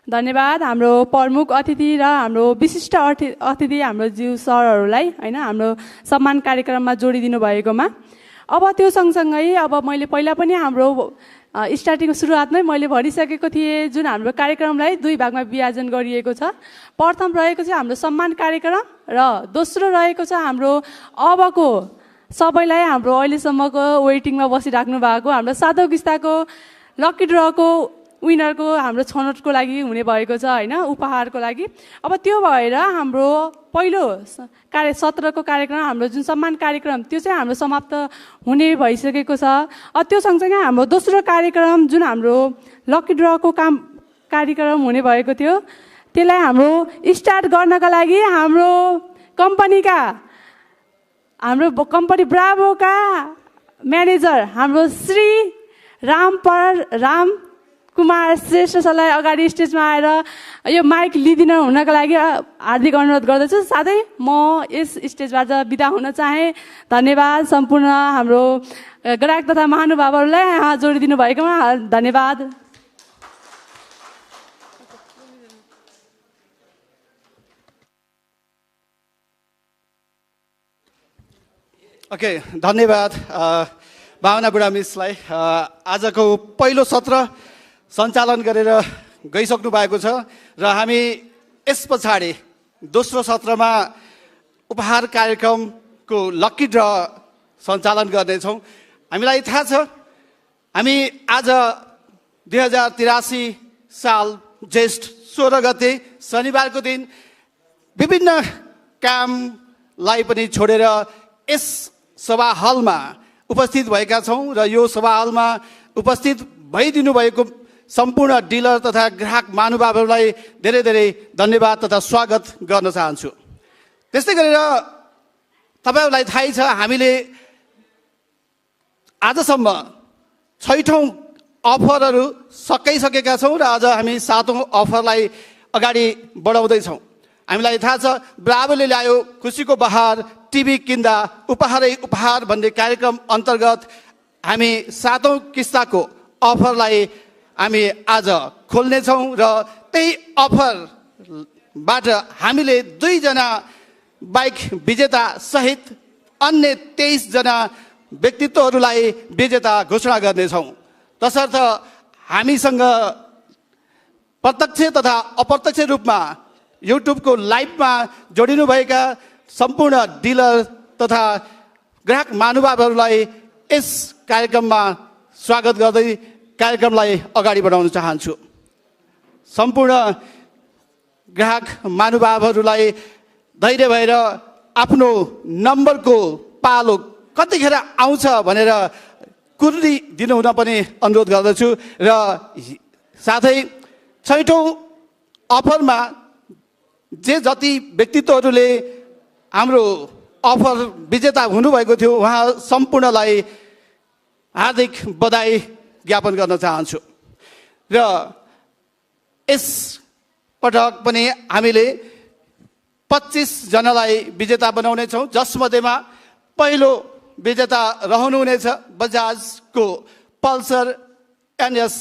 धन्यवाद हाम्रो प्रमुख अतिथि र हाम्रो विशिष्ट अतिथि हाम्रो ज्यू सरहरूलाई हैन हाम्रो सम्मान कार्यक्रममा जोडिदिनु भएकोमा। अब त्यो सँगसँगै अब मैले पहिला पनि हाम्रो स्टार्टिङको सुरुवातमै मैले भनिसकेको थिएँ, जुन हाम्रो कार्यक्रमलाई दुई भागमा विभाजन गरिएको छ। प्रथम रहेको छ हाम्रो सम्मान कार्यक्रम र दोस्रो रहेको छ हाम्रो अबको सबैलाई हाम्रो अहिलेसम्मको वेटिङमा बसिराख्नु भएको हाम्रो सातौं किस्ताको लकी ड्रको विनरको हाम्रो छनौटको लागि हुने भएको छ हैन, उपहारको लागि। अब त्यो भएर हाम्रो पहिलो सत्रको कार्यक्रम हाम्रो जुन सम्मान कार्यक्रम त्यो चाहिँ हाम्रो समाप्त हुने भइसकेको छ। त्यो सँगसँगै हाम्रो दोस्रो कार्यक्रम जुन हाम्रो लकी ड्रको कार्यक्रम हुने भएको थियो, त्यसलाई हाम्रो स्टार्ट गर्नका लागि हाम्रो कम्पनी ब्राभोका म्यानेजर हाम्रो श्री राम कुमार श्रेष्ठ सरलाई अगाडि स्टेजमा आएर यो माइक लिदिन हुनका लागि हार्दिक अनुरोध गर्दछु। साथै म यस स्टेजबाट बिदा हुन चाहे। धन्यवाद सम्पूर्ण हाम्रो ग्राहक तथा महानुभावहरूलाई यहाँ जोडिदिनु भएकोमा धन्यवाद। ओके, धन्यवाद भावना बुढा मिसलाई। आजको पहिलो सत्र सञ्चालन गरेर गइसक्नु भएको छ र हामी यस पछाडि दोस्रो सत्रमा उपहार कार्यक्रमको लकी ड्र सञ्चालन गर्नेछौँ। हामीलाई थाहा छ हामी आज 2083 साल ज्येष्ठ 16 गते शनिबारको दिन विभिन्न कामलाई पनि छोडेर यस सभा हलमा उपस्थित भएका छौँ र यो सभा हलमा उपस्थित भइदिनु भएको सम्पूर्ण डिलर तथा ग्राहक महानुभावहरूलाई धेरै धेरै धन्यवाद तथा स्वागत गर्न चाहन्छु। त्यस्तै गरेर तपाईँहरूलाई थाहै छ हामीले आजसम्म 6औं अफरहरू सकाइसकेका छौँ र आज हामी 7औं अफरलाई अगाडि बढाउँदैछौँ। हामीलाई थाहा छ ब्राभोले ल्यायो खुसीको बहार, टिभी किन्दा उपहारै उपहार भन्ने कार्यक्रम अन्तर्गत हामी 7औं किस्ताको अफरलाई हामी आज खोल्नेछौँ र त्यही अफरबाट हामीले 2 जना बाइक विजेता सहित अन्य 23 जना व्यक्तित्वहरूलाई विजेता घोषणा गर्नेछौँ। तसर्थ हामीसँग प्रत्यक्ष तथा अप्रत्यक्ष रूपमा युट्युबको लाइभमा जोडिनुभएका सम्पूर्ण डिलर तथा ग्राहक महानुभावहरूलाई यस कार्यक्रममा स्वागत गर्दै कार्यक्रमलाई अगाडि बढाउन चाहन्छु। सम्पूर्ण ग्राहक महानुभावहरूलाई धैर्य भएर आफ्नो नम्बरको पालो कतिखेर आउँछ भनेर कुर्री दिनुहुन पनि अनुरोध गर्दछु र साथै 6औं अफरमा जे जति व्यक्तित्वहरूले हाम्रो अफर विजेता हुनुभएको थियो उहाँ सम्पूर्णलाई हार्दिक बधाई ज्ञापन गर्न चाहन्छु। र यस पटक पनि हामीले 25 जनालाई विजेता बनाउनेछौँ, जसमध्येमा पहिलो विजेता रहनुहुनेछ बजाजको पल्सर NS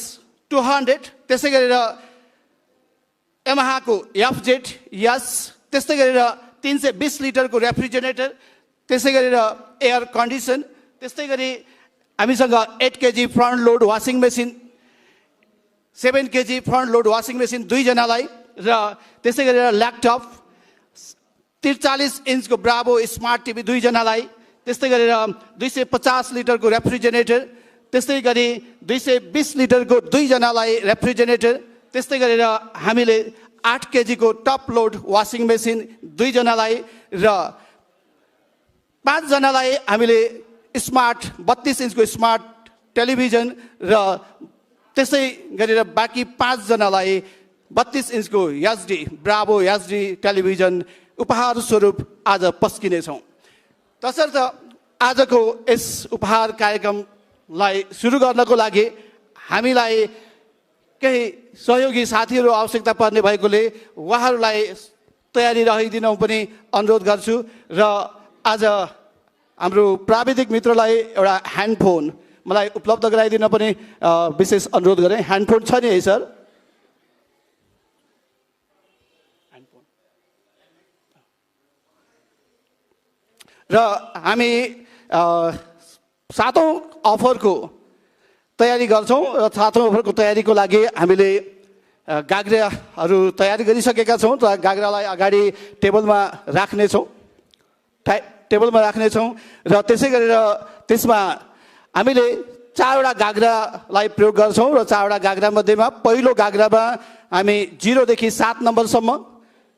200, त्यसै गरेर यामाहाको FZ यस, त्यस्तै गरेर 320 लिटरको रेफ्रिजरेटर, त्यसै गरेर एयर कन्डिसन, त्यस्तै गरी हामीसँग 8 KG front load washing machine, 7 KG front load washing machine 2 जनालाई र त्यसै गरेर ल्यापटप 43 इन्चको ब्राभो स्मार्ट टिभी 2 जनालाई, त्यस्तै गरेर 250 लिटरको रेफ्रिजरेटर, त्यस्तै गरी 220 लिटरको 2 जनालाई रेफ्रिजरेटर, त्यस्तै गरेर हामीले 8 केजीको टप लोड वासिङ मेसिन 2 जनालाई र 5 जनालाई हामीले स्मार्ट 32 इन्चको स्मार्ट टेलिभिजन र त्यसै गरेर बाँकी 5 जनालाई 32 इन्चको HD ब्राभो HD टेलिभिजन उपहार स्वरूप आज पस्किनेछौँ। तसर्थ आजको यस उपहार कार्यक्रमलाई सुरु गर्नको लागि हामीलाई केही सहयोगी साथीहरू आवश्यकता पर्ने भएकोले उहाँहरूलाई तयारी राखिदिन पनि अनुरोध गर्छु र आज हाम्रो प्राविधिक मित्रलाई एउटा ह्यान्डफोन मलाई उपलब्ध गराइदिन पनि विशेष अनुरोध गरेँ। ह्यान्डफोन छ नि है सर? र हामी सातौँ अफरको तयारी गर्छौँ र सातौँ अफरको तयारीको लागि हामीले गाग्राहरू तयारी गरिसकेका छौँ र गाग्रालाई अगाडि टेबलमा राख्नेछौँ टेबलमा राख्नेछौँ र त्यसै गरेर त्यसमा हामीले 4वटा गाग्रालाई प्रयोग गर्छौँ र 4वटा गाग्रा मध्येमा पहिलो गाग्रामा हामी 0 देखि 7 नम्बरसम्म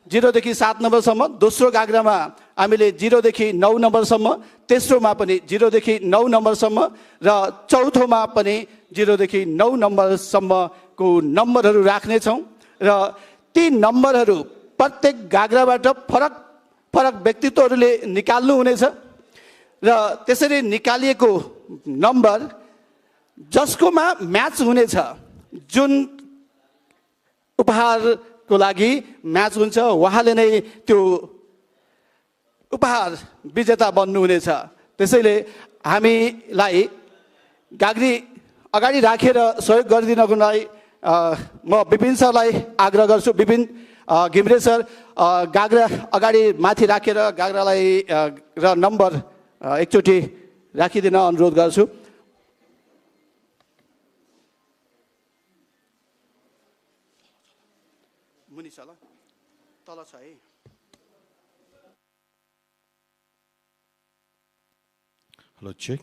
0 देखि 7 नम्बरसम्म दोस्रो गाग्रामा हामीले 0 देखि 9 नम्बरसम्म तेस्रोमा पनि 0 देखि 9 नम्बरसम्म र चौथोमा पनि 0 देखि 9 नम्बरसम्मको नम्बरहरू राख्नेछौँ र ती नम्बरहरू प्रत्येक गाग्राबाट फरक फरक व्यक्तित्वहरूले निकाल्नु हुनेछ र त्यसरी निकालिएको नम्बर जसकोमा म्याच हुनेछ जुन उपहारको लागि म्याच हुन्छ उहाँले नै त्यो उपहार विजेता बन्नुहुनेछ। त्यसैले हामीलाई गाग्री अगाडि राखेर सहयोग गरिदिनको लागि म विपिन सरलाई आग्रह गर्छु। विपिन घिम्रे सर गाग्रा अगाडि माथि राखेर गाग्रालाई र नम्बर एकचोटि राखिदिन अनुरोध गर्छु। मुनि छ ल तल छ है। Hello, check.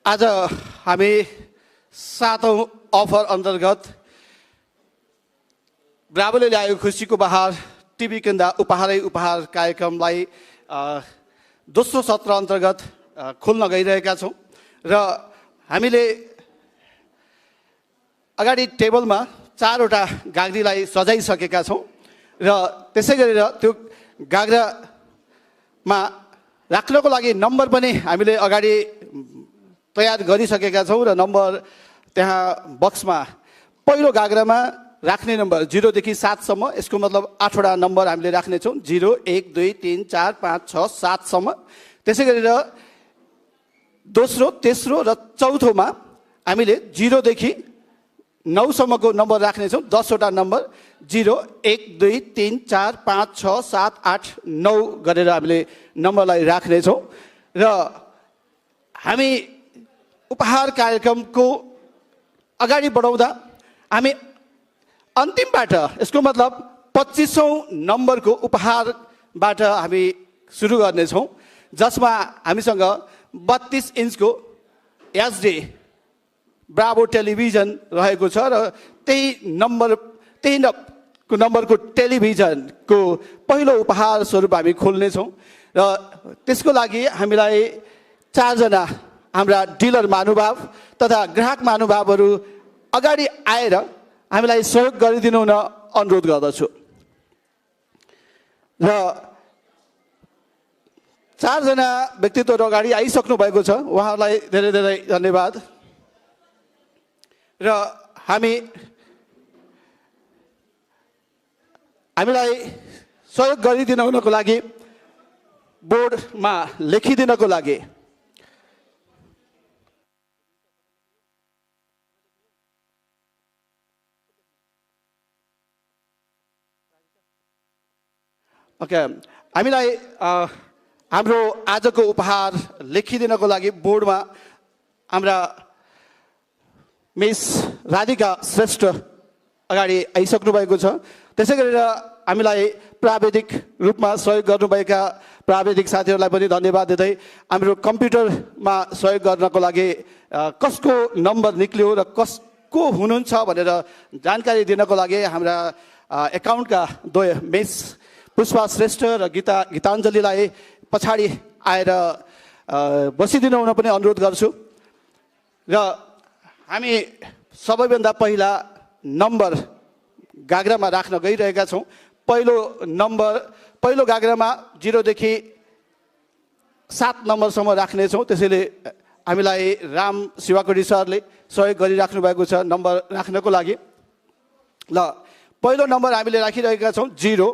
आज हामी सातौं अफर अन्तर्गत ब्राभोले ल्याएको खुसीको बहार टिभी केन्द्र उपहारै उपहार कार्यक्रमलाई दोस्रो सत्र अन्तर्गत खोल्न गइरहेका छौँ र हामीले अगाडि टेबलमा 4वटा गाग्रीलाई सजाइसकेका छौँ र त्यसै गरेर त्यो गाग्रामा राख्नको लागि नम्बर पनि हामीले अगाडि तयार गरिसकेका छौँ र नम्बर त्यहाँ बक्समा पहिलो गाग्रामा राख्ने नम्बर 0 देखि 7 सम्म, यसको मतलब 8वटा नम्बर हामीले राख्नेछौँ। 0 1 2 3 4 5 6 7 सम्म। त्यसै गरेर दोस्रो तेस्रो र चौथोमा हामीले 0 देखि 9 सम्मको नम्बर राख्नेछौँ। 10वटा नम्बर 0 1 2 3 4 5 6 7 8 9 गरेर हामीले नम्बरलाई राख्नेछौँ र हामी उपहार कार्यक्रमको अगाडि बढाउँदा हामी अन्तिमबाट, यसको मतलब 25औं नम्बरको उपहारबाट हामी सुरु गर्नेछौँ, जसमा हामीसँग 32 इन्चको एचडी ब्राभो टेलिभिजन रहेको छ र त्यही नम्बरको टेलिभिजनको पहिलो उपहार स्वरूप हामी खोल्नेछौँ र त्यसको लागि हामीलाई 4 जना हाम्रा डिलर महानुभाव तथा ग्राहक महानुभावहरू अगाडि आएर हामीलाई सहयोग गरिदिनु हुन अनुरोध गर्दछु र 4 जना व्यक्तित्वहरू अगाडि आइसक्नु भएको छ। उहाँहरूलाई धेरै धेरै धन्यवाद र हामीलाई सहयोग गरिदिनु हुनको लागि बोर्डमा लेखिदिनको लागि ओके हामीलाई हाम्रो आजको उपहार लेखिदिनको लागि बोर्डमा हाम्रा मिस राधिका श्रेष्ठ अगाडि आइसक्नु भएको छ। त्यसै गरेर हामीलाई प्राविधिक रूपमा सहयोग गर्नुभएका प्राविधिक साथीहरूलाई पनि धन्यवाद दिँदै हाम्रो कम्प्युटरमा सहयोग गर्नको लागि कसको नम्बर निक्ल्यो र कसको हुनुहुन्छ भनेर जानकारी दिनको लागि हाम्रा एकाउन्टका मिस पुष्पा श्रेष्ठ र गीताञ्जलीलाई पछाडि आएर बसिदिनु हुन पनि अनुरोध गर्छु। र हामी सबैभन्दा पहिला नम्बर गाग्रामा राख्न गइरहेका छौँ। पहिलो गाग्रामा 0 देखि 7 नम्बरसम्म राख्नेछौँ। त्यसैले हामीलाई राम शिवाकोटी सरले सहयोग गरिराख्नु भएको छ नम्बर राख्नको लागि। ल पहिलो नम्बर हामीले राखिरहेका छौँ 0।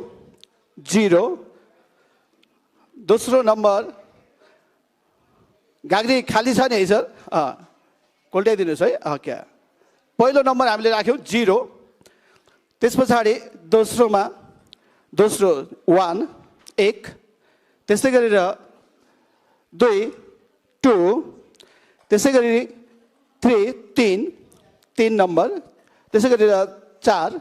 दोस्रो नम्बर गाग्री खाली छ नि है सर? कोल्टाइदिनुहोस् है। ओके पहिलो नम्बर हामीले राख्यौँ 0। त्यस पछाडि दोस्रो 1 त्यस्तै गरेर 2 त्यसै गरी 3 नम्बर त्यसै गरेर 4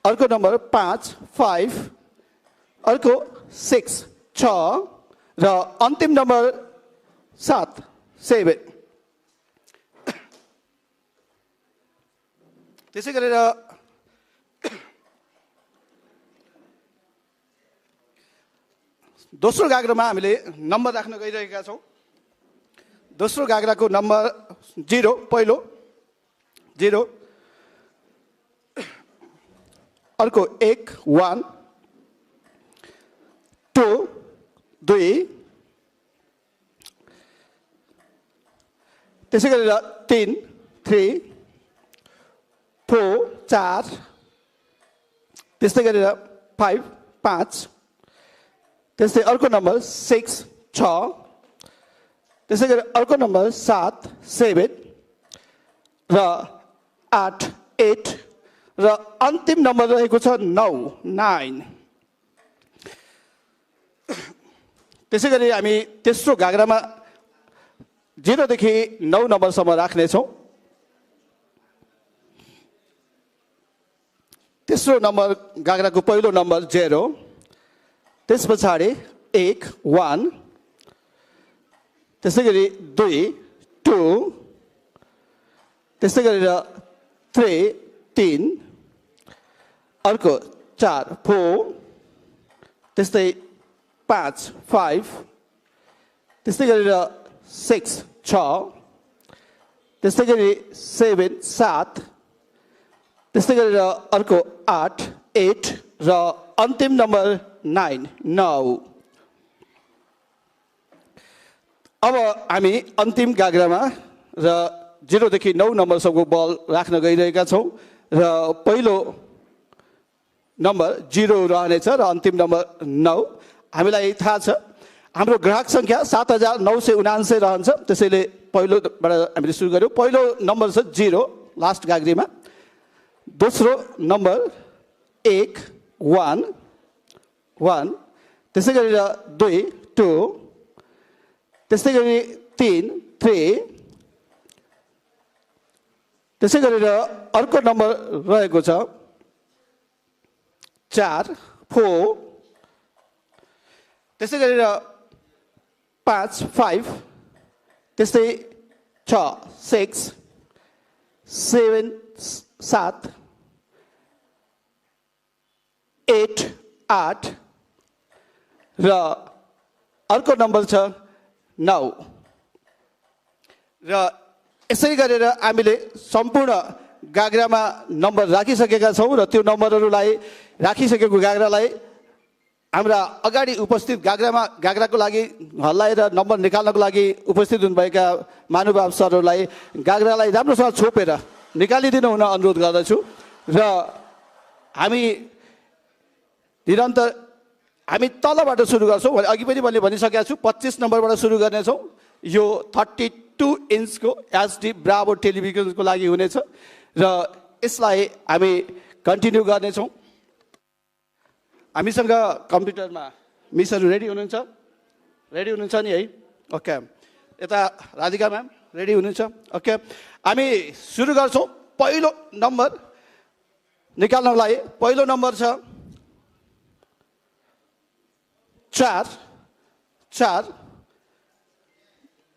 अर्को नम्बर 5 अर्को 6 र अन्तिम नम्बर 7 त्यसै गरेर दोस्रो गाग्रामा हामीले नम्बर राख्न गइरहेका छौँ। दोस्रो गाग्राको नम्बर 0 पहिलो 0 अर्को 1 2 त्यसै गरेर 3 4 त्यस्तै गरेर 5 त्यस्तै अर्को नम्बर 6 त्यसै गरी अर्को नम्बर 7 र 8 र अन्तिम नम्बर रहेको छ 9 त्यसै गरी हामी तेस्रो गाग्रामा 0 देखि 9 नम्बरसम्म राख्नेछौँ। तेस्रो नम्बर गाग्राको पहिलो नम्बर 0 त्यस पछाडि 1 त्यसै गरी 2 त्यस्तै गरेर 3 अर्को 4 त्यस्तै 5 त्यस्तै गरेर 6 त्यस्तै गरी 7 त्यस्तै गरेर अर्को 8 र अन्तिम नम्बर 9 अब हामी अन्तिम गाग्रामा र 0 देखि 9 नम्बरसम्मको बल राख्न गइरहेका छौँ र पहिलो नम्बर 0 रहनेछ र अन्तिम नम्बर 9। हामीलाई थाहा छ हाम्रो ग्राहक सङ्ख्या 7979 रहन्छ। त्यसैले पहिलोबाट हामीले सुरु गऱ्यौँ। पहिलो नम्बर छ 0 लास्ट गाग्रीमा। दोस्रो नम्बर 1 त्यसै गरेर 2 त्यस्तै गरी 3 त्यसै गरेर अर्को नम्बर रहेको छ 4 त्यसै गरेर 5 त्यस्तै 6 7 8 र अर्को नम्बर छ 9 र यसै गरेर हामीले सम्पूर्ण गाग्रामा नम्बर राखिसकेका छौँ र त्यो नम्बरहरूलाई राखिसकेको गाग्रालाई हाम्रा अगाडि उपस्थित गाग्राको लागि हल्लाएर नम्बर निकाल्नको लागि उपस्थित हुनुभएका महानुभाव सरहरूलाई गाग्रालाई राम्रोसँग छोपेर निकालिदिनु हुन अनुरोध गर्दछु। र हामी निरन्तर हामी तलबाट सुरु गर्छौँ। अघि पनि मैले भनिसकेको छु 25 नम्बरबाट सुरु गर्नेछौँ। यो 32 इन्चको एचडी ब्राभो टेलिभिजनको लागि हुनेछ र यसलाई हामी कन्टिन्यू गर्नेछौँ। हामीसँग कम्प्युटरमा मिसहरू रेडी हुनुहुन्छ? रेडी हुनुहुन्छ नि है? ओके। यता राधिका म्याम रेडी हुनुहुन्छ? ओके। हामी सुरु गर्छौँ। पहिलो नम्बर निकाल्नलाई पहिलो नम्बर छ 4 4।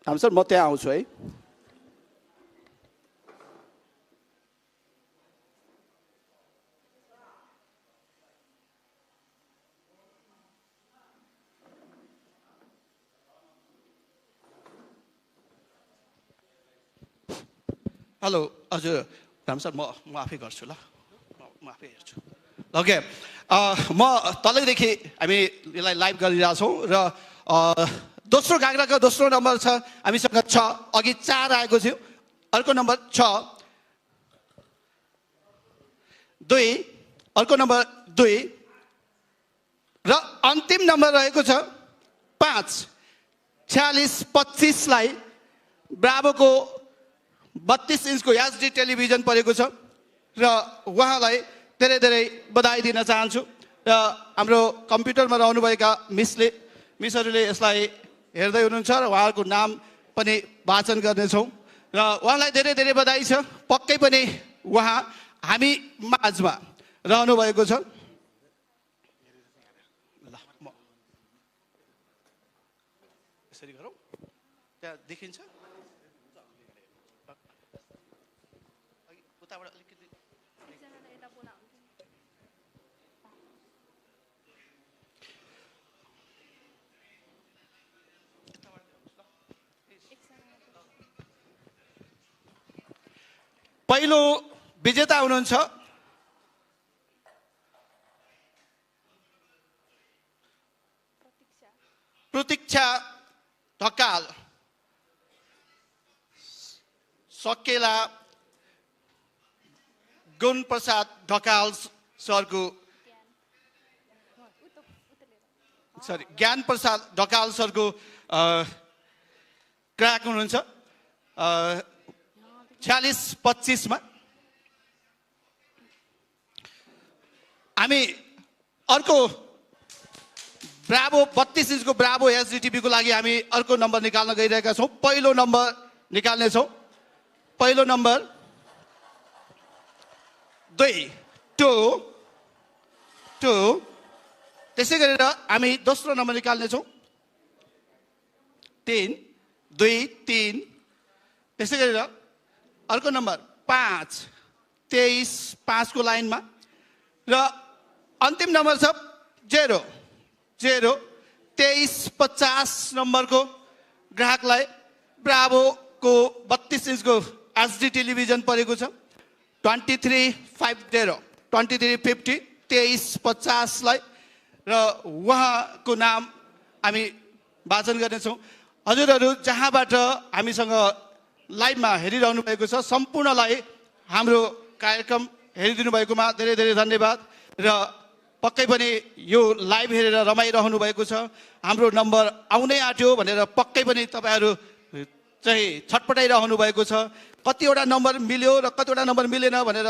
हामी सर म त्यहाँ आउँछु है। हेलो हजुर राम सर म आफै गर्छु ल, म आफै हेर्छु। ओके म तलैदेखि हामी यसलाई लाइभ गरिरहेछौँ र दोस्रो घाग्राको दोस्रो नम्बर छ हामीसँग 6। अघि 4 आएको थियो, अर्को नम्बर 6 2, अर्को नम्बर 2 र अन्तिम नम्बर रहेको छ 5। 46-25 लाई ब्राभोको 32 इन्चको एचडी टेलिभिजन परेको छ र उहाँलाई धेरै धेरै बधाई दिन चाहन्छु। र हाम्रो कम्प्युटरमा रहनुभएका मिसहरूले यसलाई हेर्दै हुनुहुन्छ र उहाँहरूको नाम पनि वाचन गर्नेछौँ र उहाँलाई धेरै धेरै बधाई छ। पक्कै पनि उहाँ हामी माझमा रहनुभएको छ। ल म यसरी गरौँ, त्यहाँ देखिन्छ उताबाट अलिकति। पहिलो विजेता हुनुहुन्छ प्रतीक्षा ढकाल, सकेला गुण प्रसाद ढकाल सरको ज्ञान प्रसाद ढकाल सरको क्र्याक हुनुहुन्छ 46-25 मा। हामी अर्को ब्राभो 32 इन्चको ब्राभो एचडी टिभीको लागि हामी अर्को नम्बर निकाल्न गइरहेका छौँ। पहिलो नम्बर निकाल्नेछौँ। पहिलो नम्बर 2 2। त्यसै गरेर हामी दोस्रो नम्बर निकाल्नेछौँ 3 2 3। त्यसै गरेर अर्को नम्बर 5 23 5 को लाइनमा र अन्तिम नम्बर छ 0 0 23 50 नम्बरको ग्राहकलाई ब्राभोको 32 इन्चको एचडी टेलिभिजन परेको छ 2350 2350 लाई र उहाँको नाम हामी वाचन गर्नेछौँ। हजुरहरू जहाँबाट हामीसँग लाइभमा हेरिरहनु भएको छ सम्पूर्णलाई हाम्रो कार्यक्रम हेरिदिनु भएकोमा धेरै धेरै धन्यवाद र पक्कै पनि यो लाइभ हेरेर रमाइरहनु भएको छ। हाम्रो नम्बर आउनै आँट्यो भनेर पक्कै पनि तपाईँहरू चाहिँ छटपटाइरहनु भएको छ। कतिवटा नम्बर मिल्यो र कतिवटा नम्बर मिलेन भनेर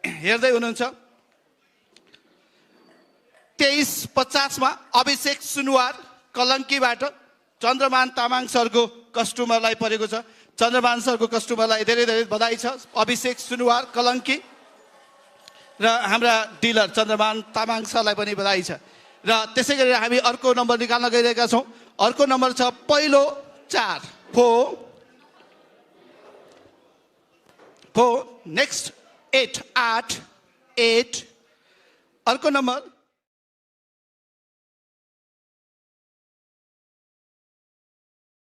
हेर्दै हुनुहुन्छ। 2350 मा अभिषेक सुनवार कलङ्कीबाट चन्द्रमान तामाङ सरको कस्टमरलाई परेको छ। चन्द्रमान सरको कस्टमरलाई धेरै धेरै बधाई छ। अभिषेक सुनवार कलङ्की र हाम्रा डिलर चन्द्रमान तामाङ सरलाई पनि बधाई छ। र त्यसै गरेर हामी अर्को नम्बर निकाल्न गइरहेका छौँ। अर्को नम्बर छ पहिलो 4 4 नेक्स्ट 8 8। अर्को नम्बर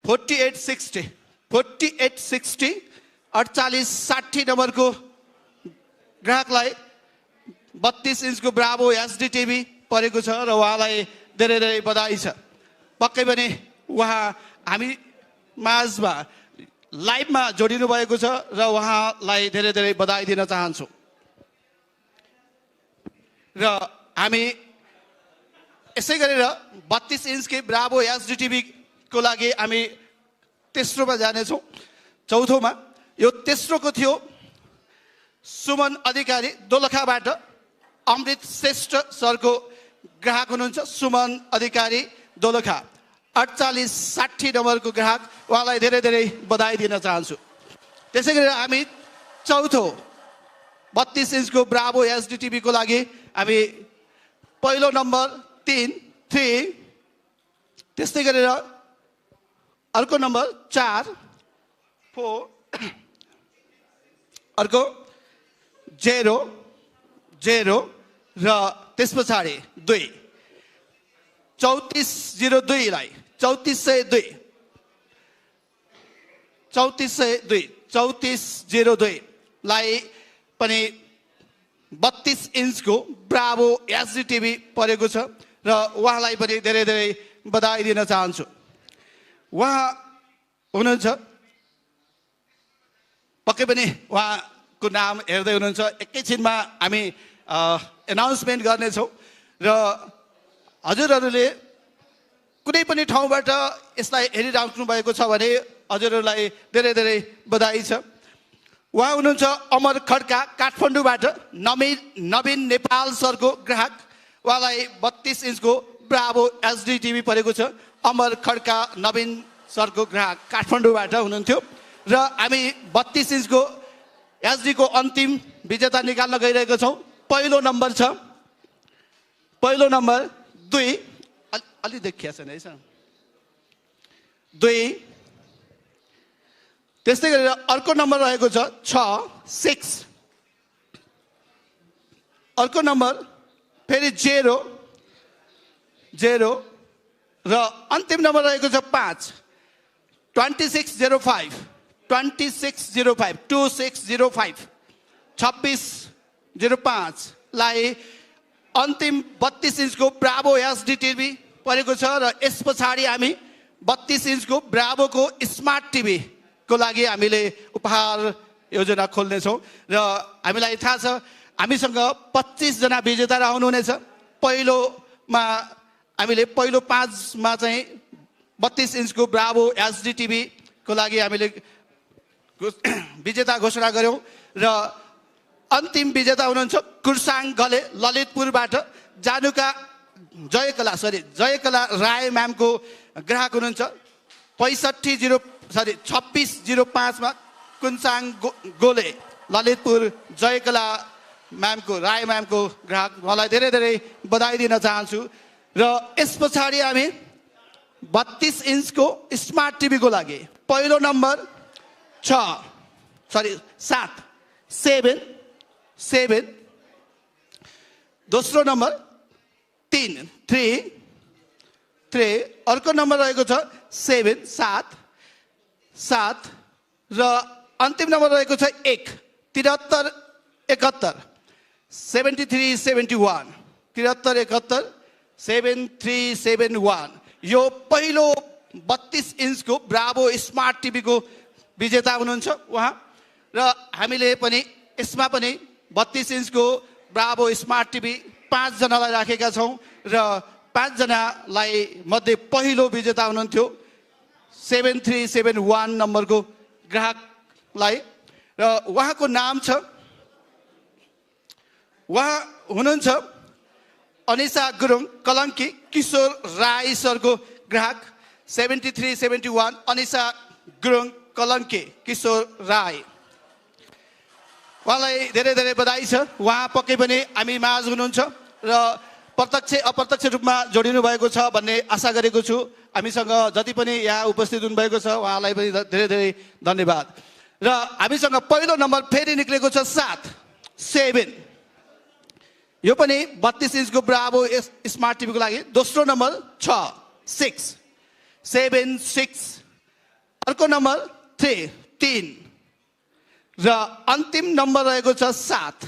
4860 4860 4860 नम्बरको ग्राहकलाई 32 इन्चको ब्राभो एचडी टिभी परेको छ र उहाँलाई धेरै धेरै बधाई छ। पक्कै पनि उहाँ हामी माझमा लाइभमा जोडिनु भएको छ र उहाँलाई धेरै धेरै बधाई दिन चाहन्छु। र हामी यसै गरेर 32 इन्चकै ब्राभो एचडी टिभीको लागि हामी तेस्रोमा जानेछौँ। चौथोमा यो तेस्रोको थियो सुमन अधिकारी दोलखाबाट अमृत श्रेष्ठ सरको ग्राहक हुनुहुन्छ। सुमन अधिकारी दोलखा 4860 नम्बरको ग्राहक, उहाँलाई धेरै धेरै बधाई दिन चाहन्छु। त्यसै गरेर हामी चौथो 32 इन्चको ब्राभो एचडी टिभीको लागि हामी पहिलो नम्बर 3, त्यस्तै गरेर अर्को नम्बर 4, अर्को 0 र त्यस पछाडि 2 3402 लाई 3402 लाई पनि 32 इन्चको ब्राभो एचडी टिभी परेको छ र उहाँलाई पनि धेरै धेरै बधाई दिन चाहन्छु। उहाँ हुनुहुन्छ, पक्कै पनि उहाँको नाम हेर्दै हुनुहुन्छ, एकैछिनमा हामी एनाउन्समेन्ट गर्नेछौँ र हजुरहरूले कुनै पनि ठाउँबाट यसलाई हेरिराख्नु भएको छ भने हजुरहरूलाई धेरै धेरै बधाई छ। उहाँ हुनुहुन्छ अमर खड्का काठमाडौँबाट नवीन नेपाल सरको ग्राहक, उहाँलाई 32 इन्चको ब्राभो एचडी टिभी परेको छ। अमर खड्का नवीन सरको ग्राहक काठमाडौँबाट हुनुहुन्थ्यो र हामी 32 इन्चको एचडीको अन्तिम विजेता निकाल्न गइरहेको छौँ। पहिलो नम्बर छ, पहिलो नम्बर 2, अलि देखिया छैन है सर, 2। त्यस्तै गरेर अर्को नम्बर रहेको छ 6, अर्को नम्बर फेरि 0 र अन्तिम नम्बर रहेको छ 5, 2605 2605 लाई अन्तिम 32 इन्चको ब्राभो एचडी टिभी परेको छ र यस पछाडि हामी 32 इन्चको ब्राभोको स्मार्ट टिभी को लागि हामीले उपहार योजना खोल्नेछौँ र हामीलाई थाहा छ हामीसँग 25 जना विजेता आउनुहुनेछ। पहिलोमा हामीले पहिलो 5 मा चाहिँ 32 इन्चको ब्राभो एचडी टिभी को लागि हामीले विजेता घोषणा गर्यौँ र अन्तिम विजेता हुनुहुन्छ कुर्साङ गले ललितपुरबाट जयकला राय म्यामको ग्राहक हुनुहुन्छ। 2605 मा कुर्साङ गोले ललितपुर जयकला म्यामको राय म्यामको ग्राहक, उहाँलाई धेरै धेरै बधाई दिन चाहन्छु। र यस पछाडि हामी 32 इन्चको स्मार्ट टिभीको लागि पहिलो नम्बर 7, दोस्रो नम्बर 3, अर्को नम्बर रहेको छ 7 र अन्तिम नम्बर रहेको छ 1, 7371 यो पहिलो 32 इन्चको ब्राभो स्मार्ट टिभीको विजेता हुनुहुन्छ उहाँ र हामीले पनि यसमा पनि 32 इन्चको ब्राभो स्मार्ट टिभी 5 जनालाई राखेका छौँ र 5 जनालाई मध्ये पहिलो विजेता हुनुहुन्थ्यो 7371 नम्बरको ग्राहकलाई र उहाँको नाम छ, उहाँ हुनुहुन्छ अनिसा गुरुङ कलङ्की किशोर राई सरको ग्राहक 7371 अनिसा गुरुङ कलङ्की किशोर राई, उहाँलाई धेरै धेरै बधाई छ। उहाँ पक्कै पनि हामी माझ हुनुहुन्छ र प्रत्यक्ष अप्रत्यक्ष रूपमा जोडिनु भएको छ भन्ने आशा गरेको छु। हामीसँग जति पनि यहाँ उपस्थित हुनुभएको छ उहाँलाई पनि धेरै धेरै धन्यवाद। र हामीसँग पहिलो नम्बर फेरि निक्लेको छ 7, यो पनि 32 इन्चको ब्राभो स्मार्ट टिभीको लागि। दोस्रो नम्बर 6, 7, अर्को नम्बर 3 र अन्तिम नम्बर रहेको छ 7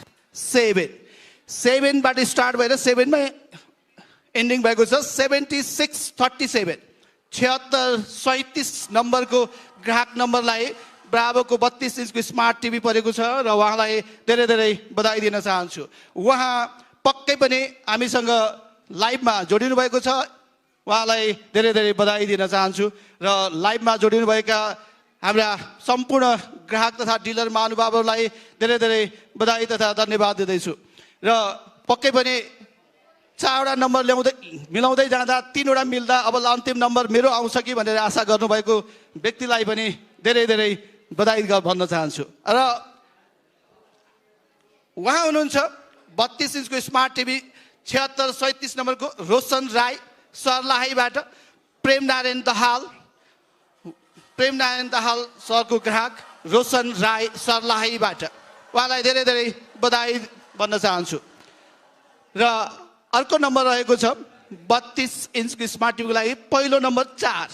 बाट स्टार्ट भएर 7 मा एन्डिङ भएको छ 7637 7637 नम्बरको ग्राहक नम्बरलाई ब्राभोको 32 इन्चको स्मार्ट टिभी परेको छ र उहाँलाई धेरै धेरै बधाई दिन चाहन्छु। उहाँ पक्कै पनि हामीसँग लाइभमा जोडिनु भएको छ उहाँलाई धेरै धेरै बधाई दिन चाहन्छु र लाइभमा जोडिनुभएका हाम्रा सम्पूर्ण ग्राहक तथा डिलर महानुभावहरूलाई धेरै धेरै बधाई तथा धन्यवाद दिँदैछु र पक्कै पनि 4वटा नम्बर मिलाउँदै जाँदा 3वटा मिल्दा अब अन्तिम नम्बर मेरो आउँछ कि भनेर आशा गर्नुभएको व्यक्तिलाई पनि धेरै धेरै बधाई भन्न चाहन्छु र उहाँ हुनुहुन्छ 32 इन्चको स्मार्ट टिभी 7637 नम्बरको रोशन राई सर्लाहीबाट प्रेम नारायण दाहाल सरको ग्राहक रोशन राई सर्लाहीबाट उहाँलाई धेरै धेरै बधाई भन्न चाहन्छु र अर्को नम्बर रहेको छ 32 इन्चको स्मार्ट टिभीको लागि पहिलो नम्बर 4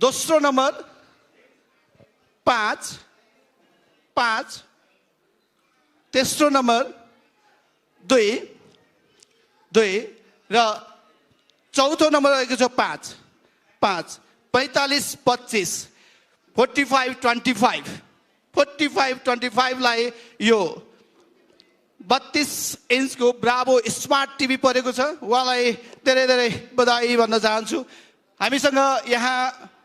दोस्रो नम्बर 5 तेस्रो नम्बर 2 र चौथो नम्बर रहेको छ 5 4525 4525 लाई यो 32 इन्चको ब्राभो स्मार्ट टिभी परेको छ उहाँलाई धेरै धेरै बधाई भन्न चाहन्छु हामीसँग यहाँ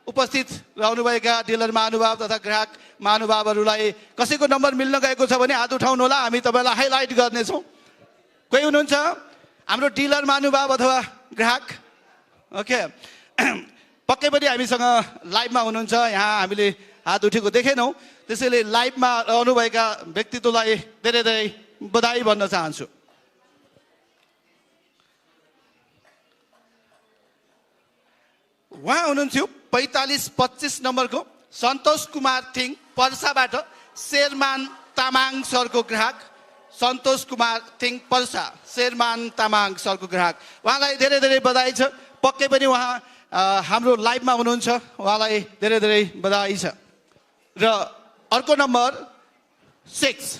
उपस्थित रहनुभएका डिलर महानुभाव तथा ग्राहक महानुभावहरूलाई कसैको नम्बर मिल्न गएको छ भने हात उठाउनु होला हामी तपाईलाई हाइलाइट गर्नेछौँ कोही हुनुहुन्छ हाम्रो डिलर महानुभाव अथवा ग्राहक ओके पक्कै पनि हामीसँग लाइभमा हुनुहुन्छ यहाँ हामीले हात उठेको देखेनौँ त्यसैले लाइभमा रहनुभएका व्यक्तित्वलाई धेरै धेरै बधाई भन्न चाहन्छु उहाँ हुनुहुन्थ्यो 4525 नम्बरको सन्तोष कुमार थिङ पर्साबाट शेरमान तामाङ सरको ग्राहक सन्तोष कुमार थिङ पर्सा शेरमान तामाङ सरको ग्राहक उहाँलाई धेरै धेरै बधाई छ पक्कै पनि उहाँ हाम्रो लाइभमा हुनुहुन्छ उहाँलाई धेरै धेरै बधाई छ र अर्को नम्बर 6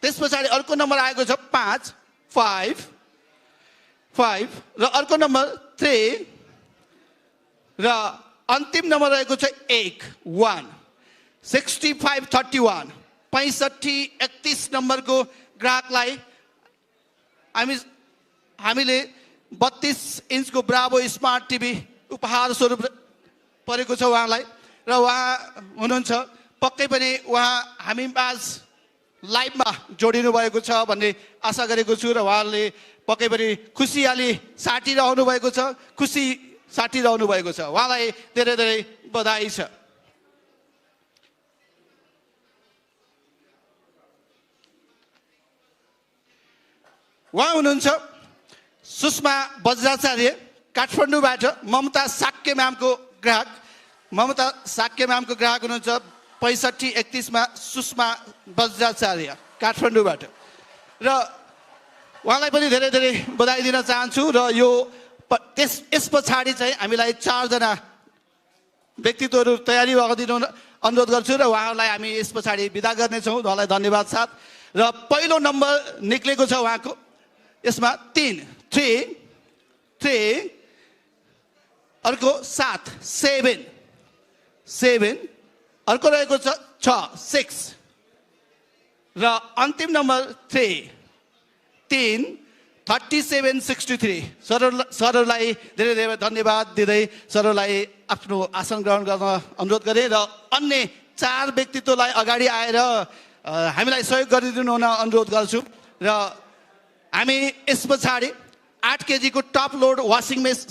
त्यस पछाडि अर्को नम्बर आएको छ 5 र अर्को नम्बर 3 र अन्तिम नम्बर रहेको छ 1 6531 6531 नम्बरको ग्राहकलाई हामीले 32 इन्चको ब्राभो स्मार्ट टिभी उपहार स्वरूप परेको छ उहाँलाई र उहाँ हुनुहुन्छ पक्कै पनि उहाँ हामीमाझ लाइभमा जोडिनु भएको छ भन्ने आशा गरेको छु र उहाँले पक्कै पनि खुसियाली साटिरहनु भएको छ उहाँलाई धेरै धेरै बधाई छ उहाँ हुनुहुन्छ सुषमा वज्राचार्य काठमाडौँबाट ममता साक्य म्यामको ग्राहक हुनुहुन्छ 6531 मा सुषमा वज्राचार्य काठमाडौँबाट र उहाँलाई पनि धेरै धेरै बधाई दिन चाहन्छु र यो यस पछाडि चाहिँ हामीलाई 4 जना व्यक्तित्वहरू तयारी गरिदिनु अनुरोध गर्छु र उहाँहरूलाई हामी यस पछाडि बिदा गर्नेछौँ उहाँलाई धन्यवाद साथ र पहिलो नम्बर निक्लेको छ उहाँको यसमा 3 अर्को 7 अर्को रहेको छ 6 र अन्तिम नम्बर 3 3763 सरहरूलाई धेरै धेरै धन्यवाद दिँदै सरहरूलाई आफ्नो आसन ग्रहण गर्न अनुरोध गरे र अन्य 4 व्यक्तित्वलाई अगाडि आएर हामीलाई सहयोग गरिदिनु हुन अनुरोध गर्छु र हामी यस पछाडि 8 केजीको टप लोड वासिङ मेसिन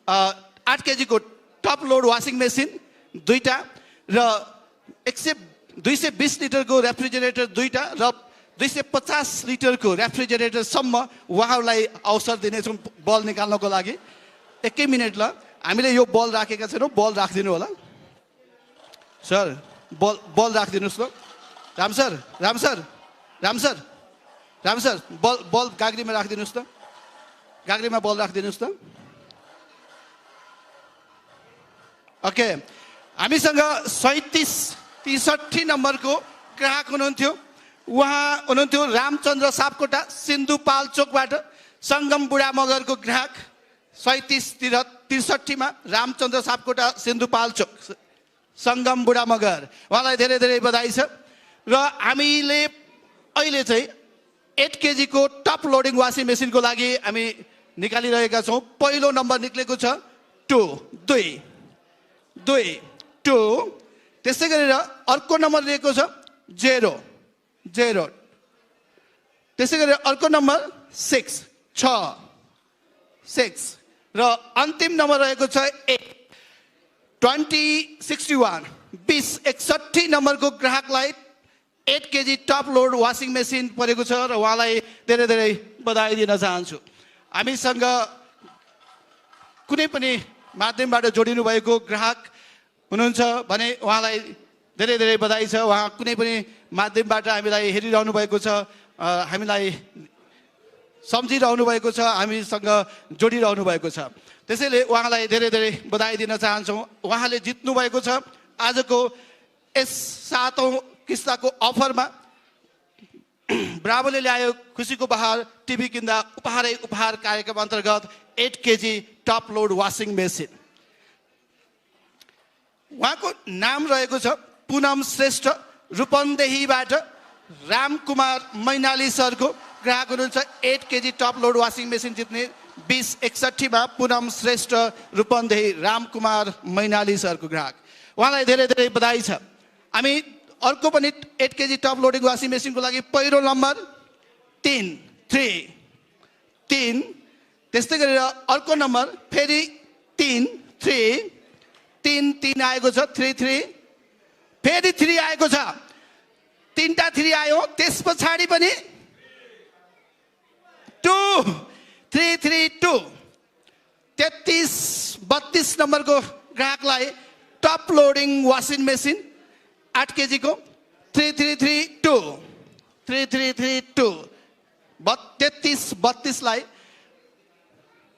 8 केजीको टप लोड वासिङ मेसिन 2टा र 220 लिटरको रेफ्रिजरेटर 2टा र 250 लिटरको रेफ्रिजरेटरसम्म उहाँहरूलाई अवसर दिनेछौँ बल निकाल्नको लागि एकै मिनट ल हामीले यो बल राखेका छैनौँ बल राखिदिनु होला सर बल राखिदिनुहोस् ल राम सर बल गाग्रीमा राखिदिनुहोस् त गाग्रीमा बल राखिदिनुहोस् त ओके हामीसँग 3763 नम्बरको ग्राहक हुनुहुन्थ्यो उहाँ हुनुहुन्थ्यो रामचन्द्र सापकोटा सिन्धुपाल्चोकबाट सङ्गम बुढा मगरको ग्राहक 3763 मा रामचन्द्र सापकोटा सिन्धुपाल्चोक सङ्गम बुढा मगर, उहाँलाई धेरै धेरै बधाई छ। र हामीले अहिले चाहिँ 8 kg को टप लोडिङ वासिङ मेसिनको लागि हामी निकालिरहेका छौँ। पहिलो नम्बर निक्लेको छ 2 त्यसै गरेर अर्को नम्बर लिएको छ 0 त्यसै गरेर अर्को नम्बर 6 र अन्तिम नम्बर रहेको छ 2061 2061 नम्बरको ग्राहकलाई 8 kg top load washing machine परेको छ र उहाँलाई धेरै धेरै बधाई दिन चाहन्छु। हामीसँग कुनै पनि माध्यमबाट जोडिनु भएको ग्राहक हुनुहुन्छ भने उहाँलाई धेरै धेरै बधाई छ। उहाँ कुनै पनि माध्यमबाट हामीलाई हेरिरहनु भएको छ, हामीलाई सम्झिरहनु भएको छ, हामीसँग जोडिरहनु भएको छ। त्यसैले उहाँलाई धेरै धेरै बधाई दिन चाहन्छौँ। उहाँले जित्नु भएको छ आजको यस 7औं किस्ताको अफरमा। ब्राभोले ल्यायो खुसीको बहार टिभी किन्दा उपहारै उपहार कार्यक्रम अन्तर्गत 8 kg top load washing machine. उहाँको नाम रहेको छ पुनम श्रेष्ठ, रूपन्देहीबाट रामकुमार मैनाली सरको ग्राहक हुनुहुन्छ। 8 kg top load washing machine जित्ने 2061 मा पुनम श्रेष्ठ, रूपन्देही, रामकुमार मैनाली सरको ग्राहक, उहाँलाई धेरै धेरै बधाई छ। हामी अर्को पनि 8 kg टप लोडिङ वासिङ मेसिनको लागि पहिलो नम्बर 3 त्यस्तै गरेर अर्को नम्बर फेरि 3 आएको छ, 3 फेरि 3 आएको छ, 3टा 3 आयो। त्यस पछाडि पनि 2 33-32 नम्बरको ग्राहकलाई top loading washing machine 8 kg को 3332 3332 लाई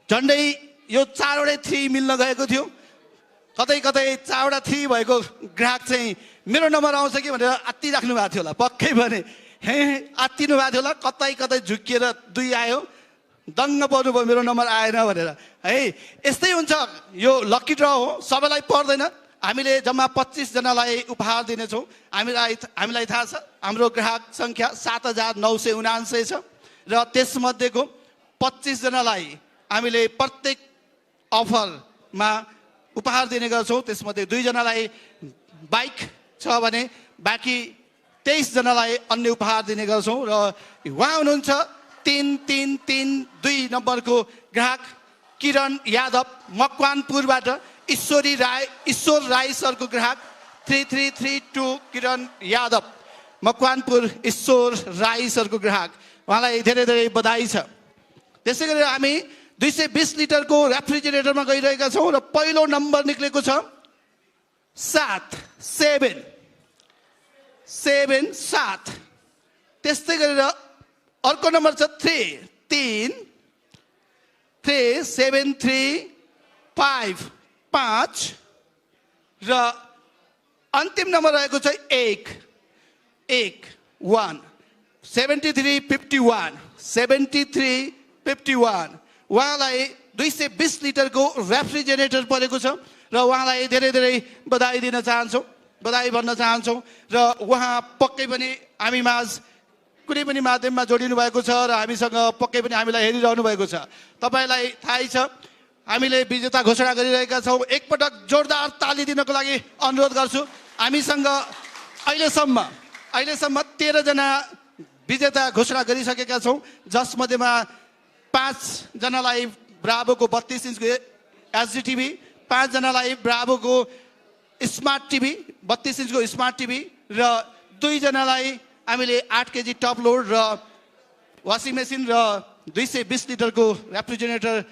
झन्डै यो 4वटै 3 मिल्न गएको थियो। कतै 4वटा 3 भएको ग्राहक चाहिँ मेरो नम्बर आउँछ कि भनेर आत्तिराख्नु भएको थियो होला, पक्कै भने आत्तिनु भएको थियो होला। कतै झुकिएर 2 आयो, दङ्ग पर्नुभयो मेरो नम्बर आएन भनेर। है यस्तै हुन्छ, यो लकी ड्र हो, सबैलाई पर्दैन। हामीले जम्मा 25 जनालाई उपहार दिनेछौँ। हामीलाई थाहा छ हाम्रो ग्राहक सङ्ख्या 7979 छ र त्यसमध्येको 25 जनालाई हामीले प्रत्येक अफरमा उपहार दिने गर्छौँ। त्यसमध्ये 2 जनालाई बाइक छ भने बाँकी 23 जनालाई अन्य उपहार दिने गर्छौँ। र उहाँ हुनुहुन्छ 3332 नम्बरको ग्राहक किरण यादव, मकवानपुरबाट ईश्वर राई सरको ग्राहक 3332 किरण यादव, मकवानपुर ईश्वर राई सरको ग्राहक, उहाँलाई धेरै धेरै बधाई छ। त्यसै गरेर हामी 220 लिटरको रेफ्रिजरेटरमा गइरहेका छौँ र पहिलो नम्बर निक्लेको छ 7 त्यस्तै गरेर अर्को नम्बर छ 3 735 र अन्तिम नम्बर रहेको छ 7351 उहाँलाई 220 लिटरको रेफ्रिजरेटर परेको छ र उहाँलाई धेरै धेरै बधाई दिन चाहन्छौँ, बधाई भन्न चाहन्छौँ। र उहाँ पक्कै पनि हामी माझ कुनै पनि माध्यममा जोडिनु भएको छ र हामीसँग पक्कै पनि हामीलाई हेरिरहनु भएको छ। तपाईँलाई थाहै छ हामीले विजेता घोषणा गरिरहेका छौँ। एकपटक जोरदार ताली दिनको लागि अनुरोध गर्छु। हामीसँग अहिलेसम्म 13 जना विजेता घोषणा गरिसकेका छौँ, जसमध्येमा 5 जनालाई ब्राभोको 32 इन्चको एचडी टिभी, 5 जनालाई ब्राभोको स्मार्ट टिभी 32 इन्चको स्मार्ट टिभी र 2 जनालाई हामीले 8 kg टप लोड र वासिङ मेसिन र 220 लिटरको रेफ्रिजरेटर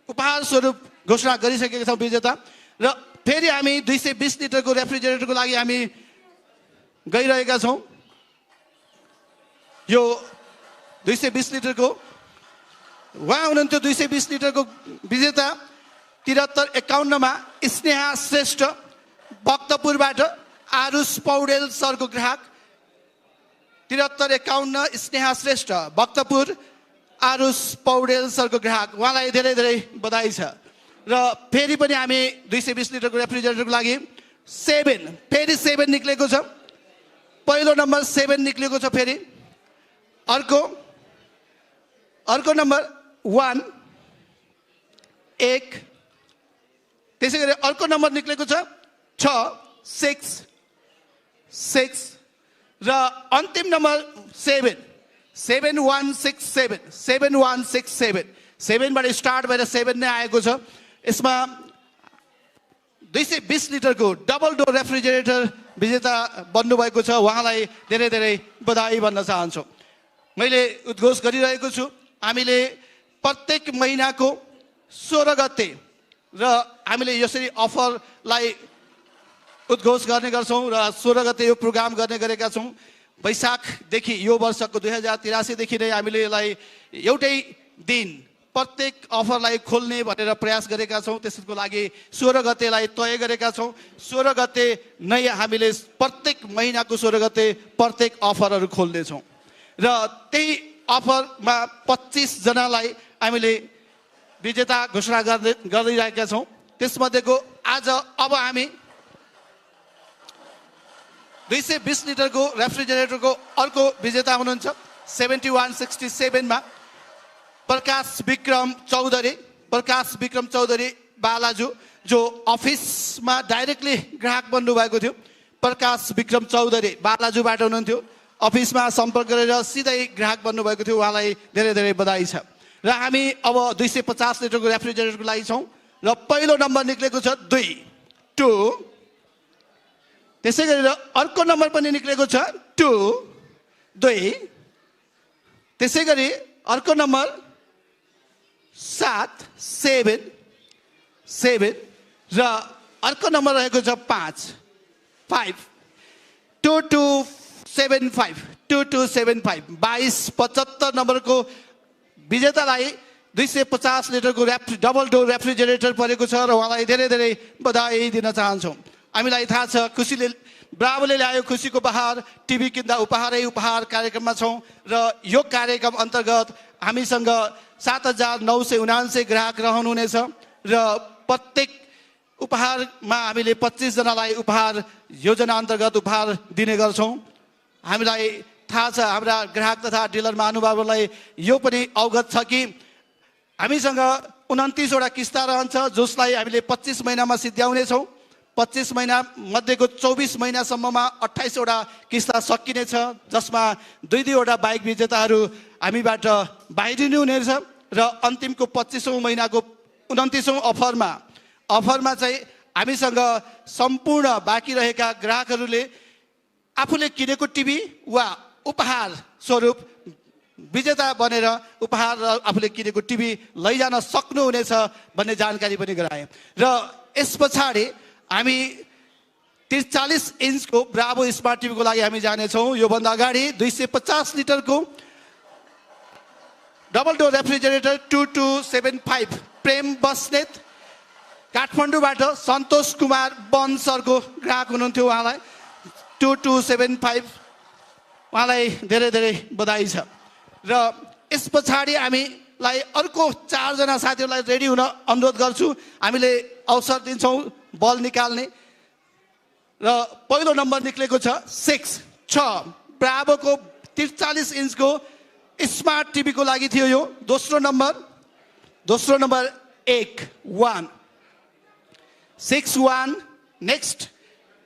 उपहार स्वरूप घोषणा गरिसकेका छौँ विजेता। र फेरि हामी 220 लिटरको रेफ्रिजरेटरको लागि हामी गइरहेका छौँ। यो 220 लिटरको उहाँ हुनुहुन्थ्यो 220 लिटरको विजेता 7351 मा स्नेहा श्रेष्ठ, भक्तपुरबाट आरुष पौडेल सरको ग्राहक 7351 स्नेहा श्रेष्ठ, भक्तपुर, आरुष पौडेल सरको ग्राहक, उहाँलाई धेरै धेरै बधाई छ। र फेरि पनि हामी 220 लिटरको रेफ्रिजरेटरको लागि 7 फेरि 7 निक्लेको छ पहिलो नम्बर 7 निक्लेको छ फेरि अर्को नम्बर 1 1 त्यसै गरी अर्को नम्बर निक्लेको छ 6 6 र अन्तिम नम्बर 7 7167 7167 7 बाट स्टार्ट भएर 7 नै आएको छ यसमा 220 लिटरको डबल डोर रेफ्रिजरेटर विजेता बन्नुभएको छ उहाँलाई धेरै धेरै बधाई भन्न चाहन्छु मैले उद्घोष गरिरहेको छु हामीले प्रत्येक महिनाको 16 गते र हामीले यसरी अफरलाई उद्घोष गर्ने गर्छौं र 16 गते यो प्रोग्राम गर्ने गरेका छौं वैशाखदेखि यो वर्षको 2083 देखि नै हामीले यसलाई एउटै दिन प्रत्येक अफरलाई खोल्ने भनेर प्रयास गरेका छौं त्यसको लागि 16 गतेलाई तय गरेका छौं 16 गते नै हामीले प्रत्येक महिनाको 16 गते प्रत्येक अफरहरू खोल्ने छौं र त्यही अफरमा 25 जनालाई हामीले विजेता घोषणा गरिरहेका छौं त्यसमध्येको आज अब हामी 220 लिटरको रेफ्रिजरेटरको अर्को विजेता हुनुहुन्छ 7167 मा प्रकाश विक्रम चौधरी बालाजु जो अफिसमा डाइरेक्टली ग्राहक बन्नु भएको थियो प्रकाश विक्रम चौधरी बालाजुबाट हुनुहुन्थ्यो अफिसमा सम्पर्क गरेर सिधै ग्राहक बन्नु भएको थियो उहाँलाई धेरै धेरै बधाई छ र हामी अब 250 लिटरको रेफ्रिजरेटरको लागि छौं र पहिलो नम्बर निक्लेको छ 2 त्यसै गरेर अर्को नम्बर पनि निक्लेको छ 2 त्यसै गरी अर्को नम्बर 7 र अर्को नम्बर रहेको छ 5 2275 2275 नम्बरको विजेतालाई 250 लिटरको डबल डोर रेफ्रिजरेटर परेको छ र उहाँलाई धेरै धेरै बधाई दिन चाहन्छौँ हामीलाई थाहा छ खुसीले ब्राभोले ल्यायो खुसीको उपहार टिभी किन्दा उपहारै उपहार कार्यक्रममा छौं र यो कार्यक्रम अन्तर्गत हामीसँग 7979 ग्राहक रहनुहुनेछ र प्रत्येक उपहारमा हामीले 25 जनालाई उपहार योजना अन्तर्गत उपहार दिने गर्छौं हामीलाई थाहा छ हाम्रा ग्राहक तथा डिलर महानुभावहरूलाई यो पनि अवगत छ कि हामीसँग 29 वटा किस्ता रहन्छ जसलाई हामीले 25 महिनामा सिद्ध्याउने छौं 25 महिना मध्येको 24 महिनासम्ममा 28 वटा किस्ता सकिनेछ जसमा 2 वटा बाइक विजेताहरू हामीबाट बाहिरिनु हुनेछ र अन्तिमको 25औं महिनाको 29औं अफरमा चाहिँ हामीसँग सम्पूर्ण बाँकी रहेका ग्राहकहरूले आफूले किनेको टिभी वा उपहार स्वरूप विजेता बनेर उपहार र आफूले किनेको टिभी लैजान सक्नुहुनेछ भन्ने जानकारी पनि गराए र यसपछाडि हामी 43 इन्चको ब्राभो स्मार्ट टिभीको लागि हामी जानेछौँ योभन्दा अगाडि 250 लिटरको डबल डोर रेफ्रिजरेटर 2275 प्रेम बस्नेत काठमाडौँबाट सन्तोष कुमार बन्सरको ग्राहक हुनुहुन्थ्यो उहाँलाई 2275 उहाँलाई धेरै धेरै बधाई छ र यस पछाडि हामीलाई अर्को 4 जना साथीहरूलाई रेडी हुन अनुरोध गर्छु हामीले अवसर दिन्छौँ बल निकाल्ने र पहिलो नम्बर निक्लेको छ 6 ब्राभोको 43 इन्चको स्मार्ट टिभीको लागि थियो यो दोस्रो नम्बर 1 नेक्स्ट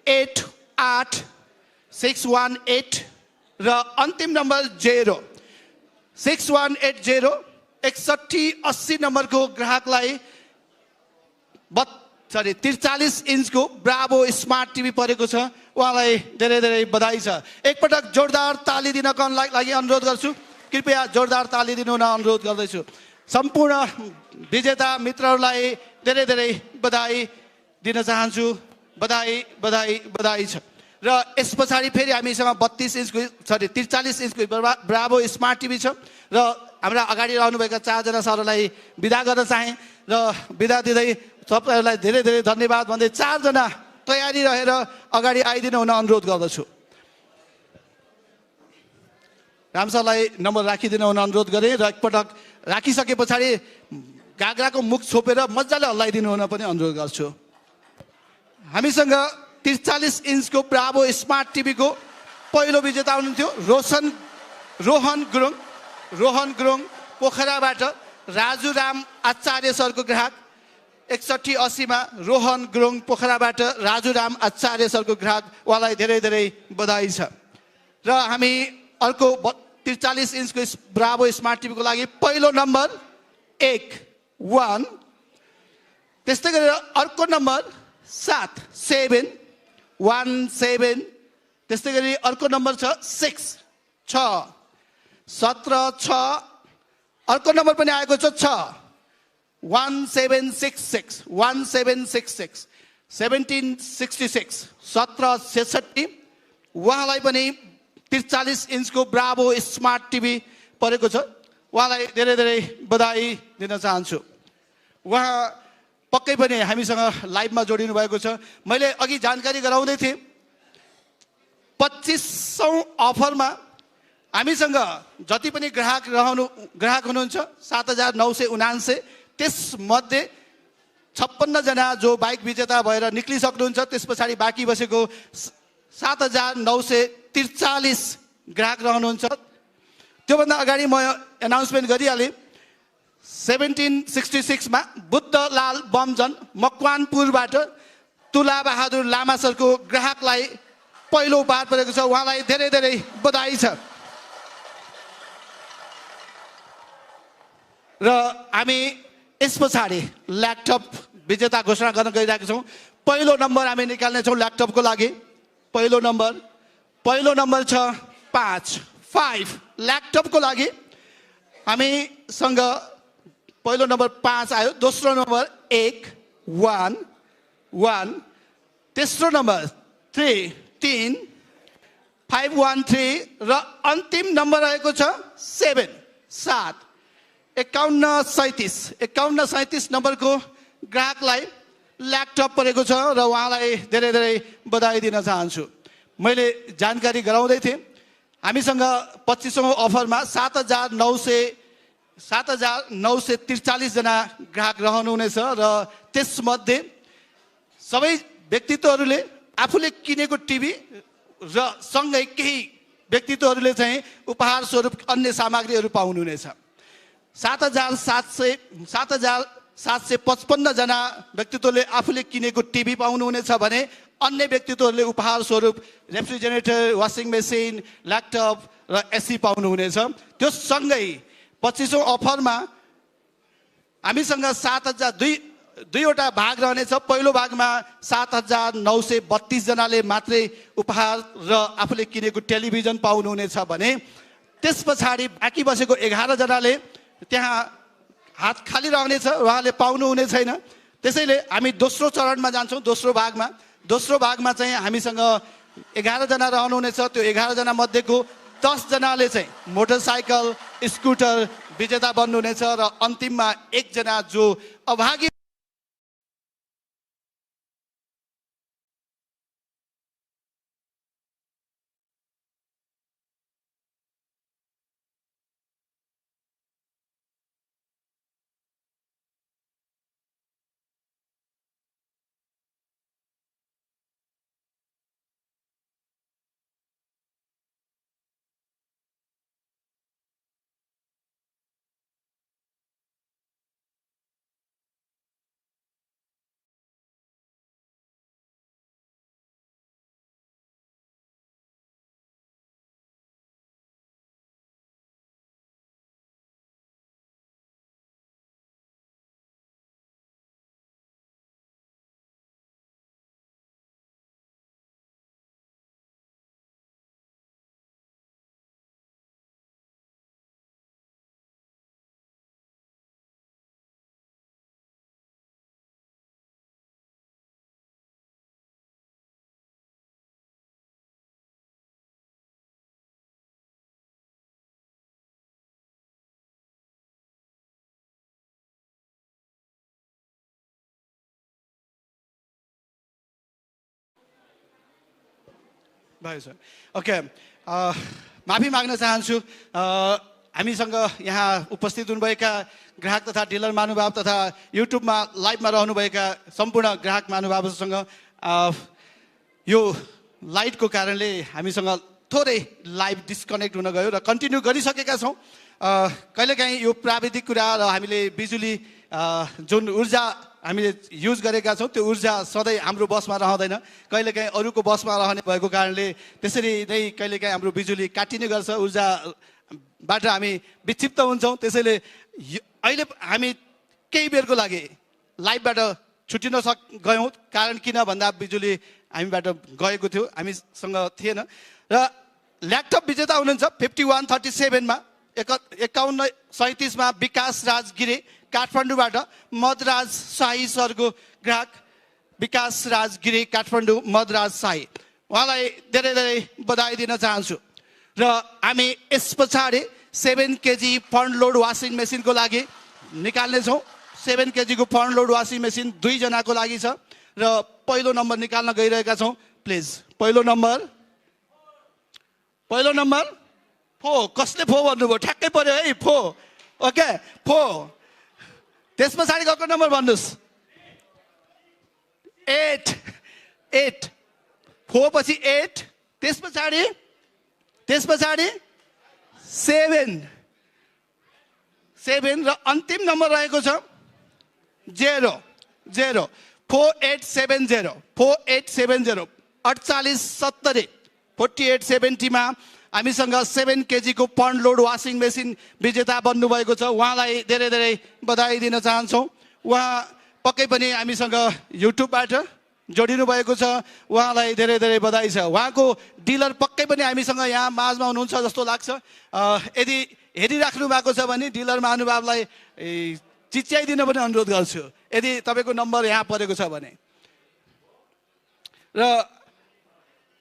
8 618 र अन्तिम नम्बर 0 6180 6180 नम्बरको ग्राहकलाई 43 इन्चको ब्राभो स्मार्ट टिभी परेको छ उहाँलाई धेरै धेरै बधाई छ एकपटक जोरदार ताली दिनको लागि अनुरोध गर्छु कृपया जोरदार ताली दिनु हुन अनुरोध गर्दैछु सम्पूर्ण विजेता मित्रहरूलाई धेरै धेरै बधाई दिन चाहन्छु बधाई छ र यस पछाडि फेरि हामीसँग 43 इन्चको ब्राभो स्मार्ट टिभी छ र हाम्रा अगाडि रहनुभएका 4 जना सरलाई बिदा गर्न चाहे र बिदा दिँदै सबैलाई धेरै धेरै धन्यवाद भन्दै 4 जना तयारी रहेर अगाडि आइदिनु हुन अनुरोध गर्दछु राम सरलाई नम्बर राखिदिनु हुन अनुरोध गरे र एकपटक राखिसके पछाडि गाग्राको मुख छोपेर मज्जाले हल्लाइदिनु हुन पनि अनुरोध गर्छु हामीसँग 43 इन्चको ब्राभो स्मार्ट टिभीको पहिलो विजेता हुनुहुन्थ्यो रोहन गुरुङ पोखराबाट राजुराम आचार्य सरको ग्राहक 6180 मा रोहन गुरुङ पोखराबाट राजुराम आचार्य सरको ग्राहक उहाँलाई धेरै धेरै बधाई छ। र हामी अर्को 43 इन्चको ब्राभो स्मार्ट टिभीको लागि पहिलो नम्बर 1 त्यस्तै गरेर अर्को नम्बर 7 त्यस्तै गरी अर्को नम्बर छ 6 17 अर्को नम्बर पनि आएको छ 1766 1766 उहाँलाई पनि 43 इन्चको ब्राभो स्मार्ट टिभी परेको छ। उहाँलाई धेरै धेरै बधाई दिन चाहन्छु। उहाँ पक्कै पनि हामीसँग लाइभमा जोडिनु भएको छ। मैले अघि जानकारी गराउँदै थिएँ 2500 अफरमा हामीसँग जति पनि ग्राहक हुनुहुन्छ 7979 त्यसमध्ये 56 जना जो बाइक विजेता भएर निक्लिसक्नुहुन्छ। त्यस पछाडि बाँकी बसेको 7943 ग्राहक रहनुहुन्छ। त्योभन्दा अगाडि म एनाउन्समेन्ट गरिहालेँ 1766 मा बुद्धलाल बमजन मकवानपुरबाट तुलाबहादुर लामा सरको ग्राहकलाई पहिलो उपहार परेको छ। उहाँलाई धेरै धेरै बधाई छ। र हामी यस पछाडि ल्यापटप विजेता घोषणा गर्न गइरहेका छौँ। पहिलो नम्बर हामी निकाल्ने छौँ ल्यापटपको लागि। पहिलो नम्बर छ 5 ल्यापटपको लागि हामीसँग पहिलो नम्बर 5 आयो। दोस्रो नम्बर 1 तेस्रो नम्बर 3 513 र अन्तिम नम्बर रहेको छ 7 5137 नम्बरको ग्राहकलाई ल्यापटप परेको छ र उहाँलाई धेरै धेरै बधाई दिन चाहन्छु। मैले जानकारी गराउँदै थिएँ हामीसँग 2500 अफरमा 7943 जना ग्राहक रहनुहुनेछ र त्यसमध्ये सबै व्यक्तित्वहरूले आफूले किनेको टिभी र सँगै केही व्यक्तित्वहरूले चाहिँ उपहार स्वरूप अन्य सामग्रीहरू पाउनुहुनेछ। 7755 जना व्यक्तित्वले आफूले किनेको टिभी पाउनुहुनेछ भने अन्य व्यक्तित्वहरूले उपहार स्वरूप रेफ्रिजरेटर, वासिङ मेसिन, ल्यापटप र एसी पाउनुहुनेछ। त्यो सँगै 2500 अफरमा हामीसँग दुईवटा भाग रहनेछ। पहिलो भागमा 7932 जनाले मात्रै उपहार र आफूले किनेको टेलिभिजन पाउनुहुनेछ भने त्यस पछाडि बाँकी बसेको 11 जनाले त्यहाँ हात खाली रहनेछ, उहाँले पाउनुहुने छैन। त्यसैले हामी दोस्रो चरणमा जान्छौँ। दोस्रो भागमा चाहिँ हामीसँग 11 जना रहनुहुनेछ। त्यो 11 जना मध्येको 10 जनाले चाहिँ मोटरसाइकल, स्कुटर विजेता बन्नुहुनेछ र अन्तिममा 1 जना जो अभागी भयो सर। ओके, माफी माग्न चाहन्छु। हामीसँग यहाँ उपस्थित हुनुभएका ग्राहक तथा डिलर महानुभाव तथा युट्युबमा लाइभमा रहनुभएका सम्पूर्ण ग्राहक महानुभावसँग यो लाइटको कारणले हामीसँग थोरै लाइभ डिस्कनेक्ट हुन गयो र कन्टिन्यू गरिसकेका छौँ। कहिलेकाहीँ यो प्राविधिक कुरा र हामीले बिजुली जुन ऊर्जा हामीले युज गरेका छौँ त्यो ऊर्जा सधैँ हाम्रो बसमा रहँदैन, कहिलेकाहीँ अरूको बसमा रहने भएको कारणले त्यसरी नै कहिलेकाहीँ हाम्रो बिजुली काटिने गर्छ, ऊर्जाबाट हामी विक्षिप्त हुन्छौँ। त्यसैले अहिले हामी केही बेरको लागि लाइभबाट छुट्टिन गयौँ। कारण किन भन्दा बिजुली हामीबाट गएको थियो, हामीसँग थिएन। र ल्यापटप विजेता हुनुहुन्छ 5137मा 5137मा विकास राज गिरे काठमाडौँबाट मदराज शाही सरको ग्राहक विकास राज गिरे काठमाडौँ मदराज शाही, उहाँलाई धेरै धेरै बधाई दिन चाहन्छु। र हामी यस पछाडि 7 केजी फ्रन्ट लोड वासिङ मेसिनको लागि निकाल्नेछौँ। 7 केजीको फ्रन्ट लोड वासिङ मेसिन 2 जनाको लागि छ र पहिलो नम्बर निकाल्न गइरहेका छौँ। प्लिज पहिलो नम्बर 4। कसले 4 भन्नुभयो? ठ्याक्कै पर्यो है, 4। ओके 4। त्यस पछाडि गएको नम्बर भन्नुहोस्। 8 4 पछि 8, त्यस पछाडि 7 र अन्तिम नम्बर रहेको छ 0 4870 4870मा हामीसँग 7 केजीको फ्रन्ट लोड वासिङ मेसिन विजेता बन्नुभएको छ। उहाँलाई धेरै धेरै बधाई दिन चाहन्छौँ। उहाँ पक्कै पनि हामीसँग युट्युबबाट जोडिनु भएको छ, उहाँलाई धेरै धेरै बधाई छ। उहाँको डिलर पक्कै पनि हामीसँग यहाँ माझमा हुनुहुन्छ जस्तो लाग्छ। यदि हेरिराख्नु भएको छ भने डिलर महानुभावलाई चिच्याइदिन पनि अनुरोध गर्छु यदि तपाईँको नम्बर यहाँ परेको छ भने। र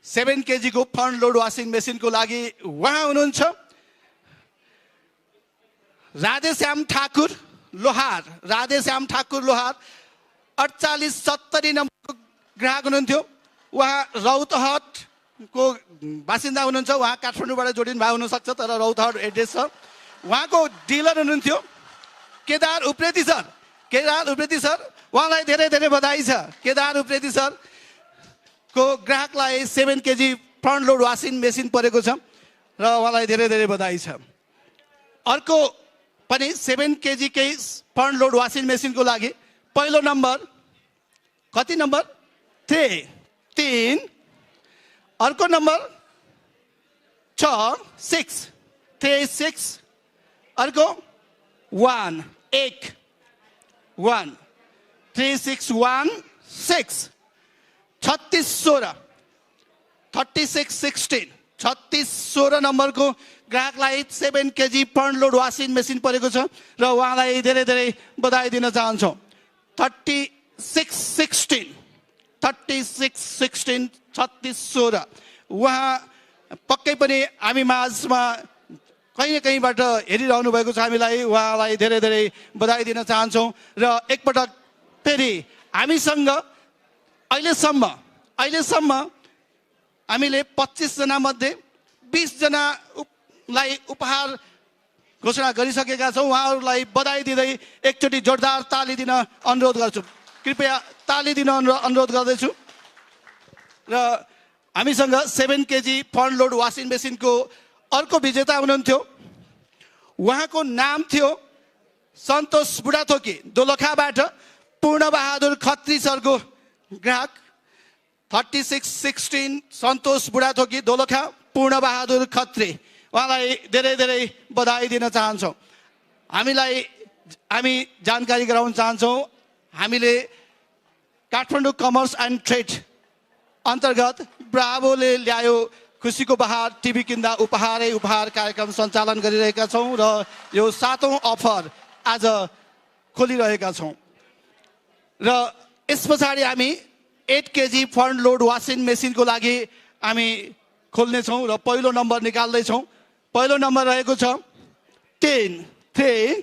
7 केजीको फ्रन्ट लोड वासिङ मेसिनको लागि उहाँ हुनुहुन्छ राधेश्याम ठाकुर लोहार 4870 नम्बरको ग्राहक हुनुहुन्थ्यो। उहाँ रौतहटको बासिन्दा हुनुहुन्छ। उहाँ काठमाडौँबाट जोडिनु भएको हुनसक्छ तर रौतहट एड्रेस छ। उहाँको डिलर हुनुहुन्थ्यो केदार उप्रेती सर। उहाँलाई धेरै धेरै बधाई छ। केदार उप्रेती सर को ग्राहकलाई 7 KG front load washing machine परेको छ र उहाँलाई धेरै धेरै बधाई छ। अर्को पनि 7 केजीकै फ्रन्ट लोड वासिङ मेसिनको लागि पहिलो नम्बर कति नम्बर 3। अर्को नम्बर 6 अर्को 1 3616 3616 नम्बरको ग्राहकलाई 7 KG front load washing machine परेको छ र उहाँलाई धेरै धेरै बधाई दिन चाहन्छौँ। 3616 3616 उहाँ पक्कै पनि हामी माझमा कहीँ न कहीँबाट हेरिरहनु भएको छ। हामीलाई उहाँलाई धेरै धेरै बधाई दिन चाहन्छौँ। र एकपटक फेरि हामीसँग अहिलेसम्म हामीले 25 जना मध्ये 20 जनालाई उपहार घोषणा गरिसकेका छौँ। उहाँहरूलाई बधाई दिँदै एकचोटि जोरदार ताली दिन अनुरोध गर्छु। कृपया ताली दिन अनुरोध गर्दैछु। र हामीसँग 7 केजी फ्रन्ट लोड वासिङ मेसिनको अर्को विजेता हुनुहुन्थ्यो। उहाँको नाम थियो सन्तोष बुढाथोकी दोलखाबाट पूर्णबहादुर खत्री सरको ग्राहक 3616 सन्तोष बुढाथोकी दोलखा पूर्णबहादुर खत्री, उहाँलाई धेरै धेरै बधाई दिन चाहन्छौँ। हामी जानकारी गराउन चाहन्छौँ हामीले काठमाडौँ कमर्स एन्ड ट्रेड अन्तर्गत ब्राभोले ल्यायो खुसीको बहार टिभी किन्दा उपहारै उपहार कार्यक्रम सञ्चालन गरिरहेका छौँ र यो 7औं अफर आज खोलिरहेका छौँ। र यस पछाडि हामी 8 केजी फ्रन्ट लोड वासिङ मेसिनको लागि हामी खोल्नेछौँ र पहिलो नम्बर निकाल्दैछौँ। पहिलो नम्बर रहेको छ 10 3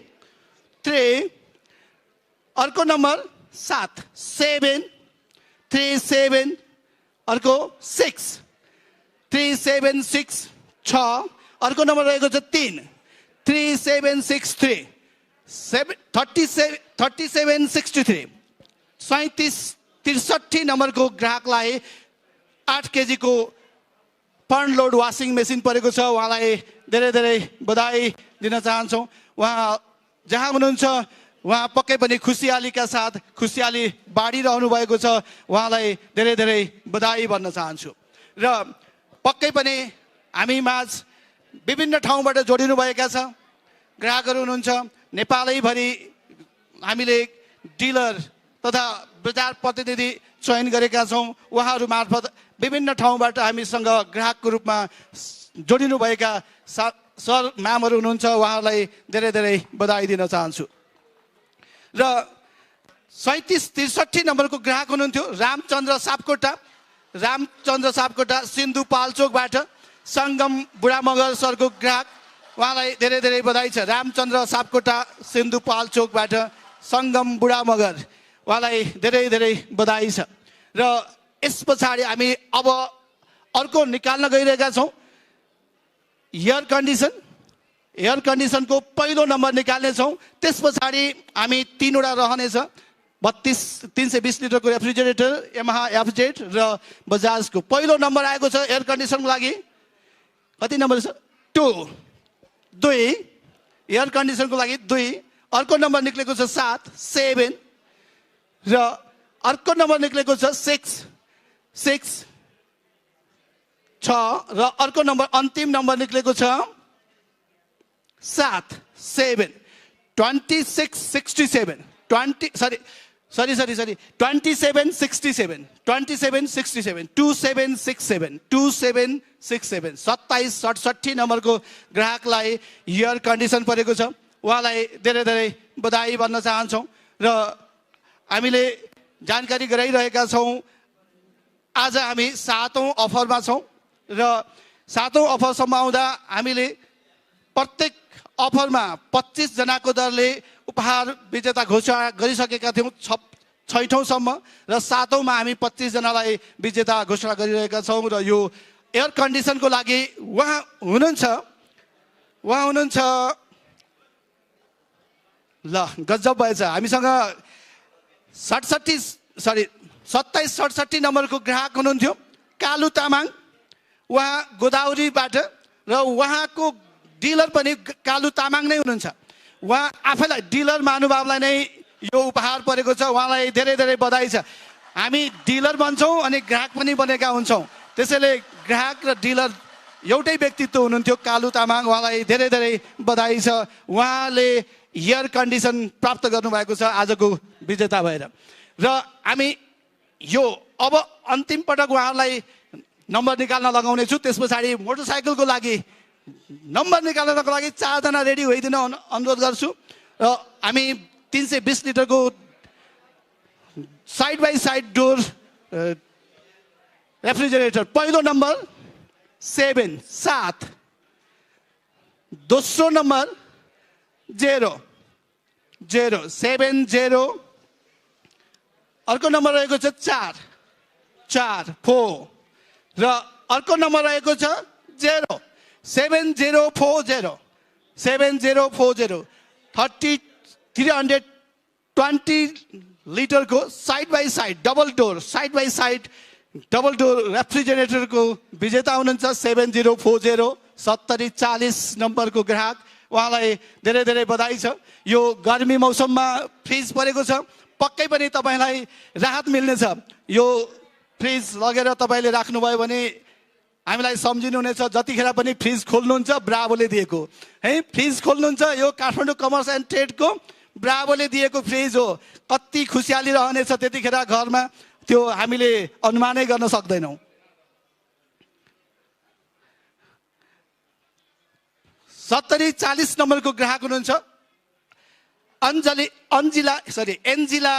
अर्को नम्बर 7 अर्को 6 अर्को नम्बर रहेको छ 3763 3763 63 नम्बरको ग्राहकलाई 8 केजीको फ्रन्ट लोड वासिङ मेसिन परेको छ। उहाँलाई धेरै धेरै बधाई दिन चाहन्छौँ। उहाँ जहाँ हुनुहुन्छ उहाँ पक्कै पनि खुसियालीका साथ खुसियाली बाँडिरहनु भएको छ। उहाँलाई धेरै धेरै बधाई भन्न चाहन्छु। र पक्कै पनि हामी माझ विभिन्न ठाउँबाट जोडिनुभएका छ ग्राहकहरू हुनुहुन्छ। नेपालैभरि हामीले डिलर तथा बजार प्रतिनिधि चयन गरेका छौँ। उहाँहरू मार्फत विभिन्न ठाउँबाट हामीसँग ग्राहकको रूपमा जोडिनुभएका सर म्यामहरू हुनुहुन्छ। उहाँहरूलाई धेरै धेरै बधाई दिन चाहन्छु। र 3763 नम्बरको ग्राहक हुनुहुन्थ्यो रामचन्द्र सापकोटा सिन्धुपाल्चोकबाट सङ्गम बुढामगर सरको ग्राहक। उहाँलाई धेरै धेरै बधाई छ। रामचन्द्र सापकोटा सिन्धुपाल्चोकबाट सङ्गम बुढामगर, उहाँलाई धेरै धेरै बधाई छ। र यस पछाडि हामी अब अर्को निकाल्न गइरहेका छौँ एयर कन्डिसनको पहिलो नम्बर निकाल्नेछौँ। त्यस पछाडि हामी 3वटा रहनेछ 320 लिटरको रेफ्रिजरेटर यामाहा एफजेड र बजाजको। पहिलो नम्बर आएको छ एयर कन्डिसनको लागि। कति नम्बर छ? 2 एयर कन्डिसनको लागि 2। अर्को नम्बर निक्लेको छ 7 र अर्को नम्बर निक्लेको छ 6 र अर्को नम्बर अन्तिम नम्बर निक्लेको छ 7 2767 2767 नम्बरको ग्राहकलाई एयर कन्डिसन परेको छ। उहाँलाई धेरै धेरै बधाई भन्न चाहन्छौँ। र हामीले जानकारी गराइरहेका छौँ आज हामी 7औं अफरमा छौँ र 7औं अफरसम्म आउँदा हामीले प्रत्येक अफरमा 25 जनाको दरले उपहार विजेता घोषणा गरिसकेका थियौँ 6औँसम्म र 7औँमा हामी 25 जनालाई विजेता घोषणा गरिरहेका छौँ। र यो एयर कन्डिसनको लागि उहाँ हुनुहुन्छ ल गजब भएछ। हामीसँग 2767 नम्बरको ग्राहक हुनुहुन्थ्यो कालु तामाङ। उहाँ गोदावरीबाट र उहाँको डिलर पनि कालु तामाङ नै हुनुहुन्छ। उहाँ आफैलाई डिलर महानुभावलाई नै यो उपहार परेको छ। उहाँलाई धेरै धेरै बधाई छ। हामी डिलर बन्छौँ अनि ग्राहक पनि बनेका हुन्छौँ। त्यसैले ग्राहक र डिलर एउटै व्यक्तित्व हुनुहुन्थ्यो कालु तामाङ। उहाँलाई धेरै धेरै बधाई छ। उहाँले एयर कन्डिसन प्राप्त गर्नुभएको छ आजको विजेता भएर। र हामी यो अब अन्तिम पटक उहाँहरूलाई नम्बर निकाल्न लगाउने छु। त्यस पछाडि मोटरसाइकलको लागि नम्बर निकाल्नको लागि 4 जना रेडी भइदिन अनुरोध गर्छु। र हामी 320 लिटरको side by side door refrigerator पहिलो नम्बर 7 दोस्रो नम्बर 0 अर्को नम्बर रहेको छ 4 र अर्को नम्बर रहेको छ 7040 320 लिटरको side by side double door रेफ्रिजरेटरको विजेता हुनुहुन्छ 7040 7040 नम्बरको ग्राहक। उहाँलाई धेरै धेरै बधाई छ। यो गर्मी मौसममा फ्रिज परेको छ, पक्कै पनि तपाईँलाई राहत मिल्नेछ। यो फ्रिज लगेर तपाईँले राख्नुभयो भने हामीलाई सम्झिनुहुनेछ जतिखेर पनि फ्रिज खोल्नुहुन्छ ब्राभोले दिएको है। फ्रिज खोल्नुहुन्छ यो काठमाडौँ कमर्स एन्ड ट्रेडको ब्राभोले दिएको फ्रिज हो। कति खुसियाली रहनेछ त्यतिखेर घरमा त्यो हामीले अनुमानै गर्न सक्दैनौँ। 7040 नम्बरको ग्राहक हुनुहुन्छ एन्जिला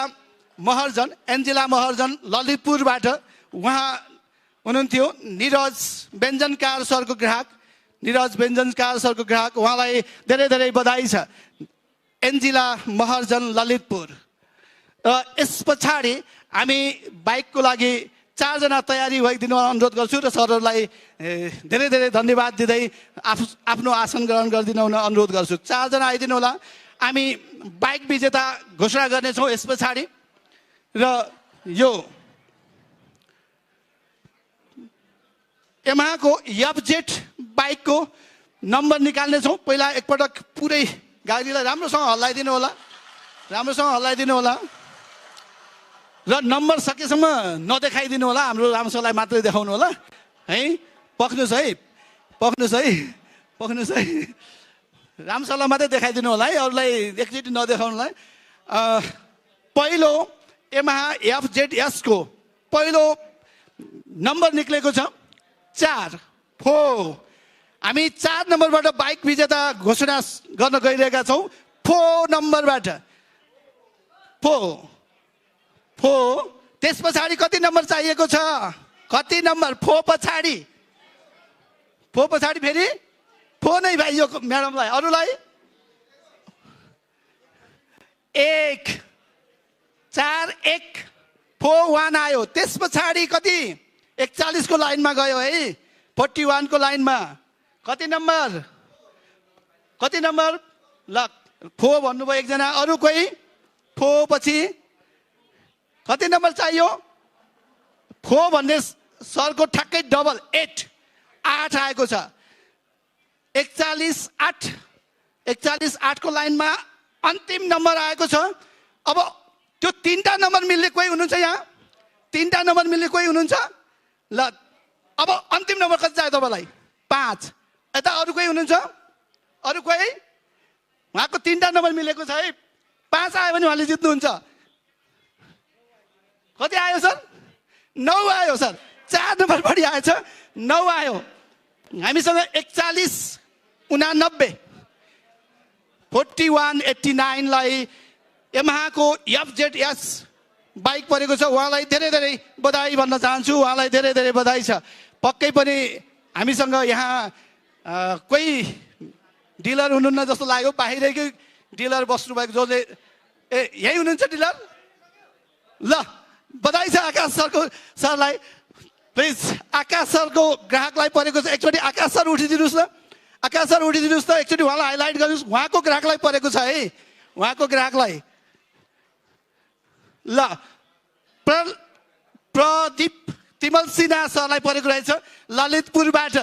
महर्जन ललितपुरबाट। उहाँ हुनुहुन्थ्यो निरज व्यञ्जनकार सरको ग्राहक। उहाँलाई धेरै धेरै बधाई छ एन्जिला महर्जन ललितपुर। र यस पछाडि हामी बाइकको लागि 4 जना तयारी भइदिनु अनुरोध गर्छु र सरहरूलाई धेरै धेरै धन्यवाद दिँदै आफ्नो आसन ग्रहण गरिदिनु अनुरोध गर्छु। 4 जना आइदिनु होला। हामी बाइक विजेता घोषणा गर्नेछौँ यस पछाडि। र यो यमाहाको एफजेड बाइकको नम्बर निकाल्नेछौँ। पहिला एकपटक पुरै गाडीलाई राम्रोसँग हल्लाइदिनु होला, राम्रोसँग हल्लाइदिनु होला र नम्बर सकेसम्म नदेखाइदिनु होला, हाम्रो राम्रोसँगलाई मात्रै देखाउनु होला है। पक्नुहोस् है, पक्नुहोस् है, पक्नुहोस् है, राम्रोसँगलाई मात्रै देखाइदिनु होला है, अरूलाई एकचोटि नदेखाउनुलाई। पहिलो यमाहा एफजेडएसको पहिलो नम्बर निक्लेको छ 4 4। हामी 4 नम्बरबाट बाइक विजेता घोषणा गर्न गइरहेका छौँ। 4 नम्बरबाट 4 4। त्यस पछाडि कति नम्बर चाहिएको छ? कति नम्बर? 4 पछाडि, 4 पछाडि फेरि 4 नै भाइ यो म्याडमलाई। अरूलाई 1 4 1 4 1 आयो। त्यस पछाडि कति? 41 को लाइनमा गयो है, 41 को लाइनमा। कति नम्बर? कति नम्बर? ल 4 भन्नुभयो एकजना। अरू कोही? 4 पछि कति नम्बर चाहियो? 4 भन्ने सरको ठ्याक्कै डबल 8 आएको छ। 41 8 41 8 को लाइनमा अन्तिम नम्बर आएको छ। अब त्यो 3टा नम्बर मिल्ने कोही हुनुहुन्छ यहाँ? 3टा नम्बर मिल्ने कोही हुनुहुन्छ? ल अब अन्तिम नम्बर कति चाहियो तपाईँलाई? 5। यता अरू कोही हुनुहुन्छ? अरू कोही? उहाँको 3टा नम्बर मिलेको छ है। 5 आयो भने उहाँले जित्नुहुन्छ। कति आयो सर? 9 आयो सर। 4 नम्बर बढी आएछ, 9 आयो। हामीसँग 41 89 41 89 लाई यमाहाको एफजेडएस बाइक परेको छ। उहाँलाई धेरै धेरै बधाई भन्न चाहन्छु, उहाँलाई धेरै धेरै बधाई छ। पक्कै पनि हामीसँग यहाँ कोही डिलर हुनुहुन्न जस्तो लाग्यो, बाहिरकै डिलर बस्नुभएको जसले यही हुनुहुन्छ डिलर? ल बधाई छ आकाश सरको सरलाई। प्लिज आकाश सरको ग्राहकलाई परेको छ। एकचोटि आकाश सर उठिदिनुहोस् न, आकाश सर उठिदिनुहोस् त, एकचोटि उहाँलाई हाइलाइट गर्नुहोस्। उहाँको ग्राहकलाई परेको छ है, उहाँको ग्राहकलाई। ल प्रदीप तिमल सिन्हा सरलाई परेको रहेछ, ललितपुरबाट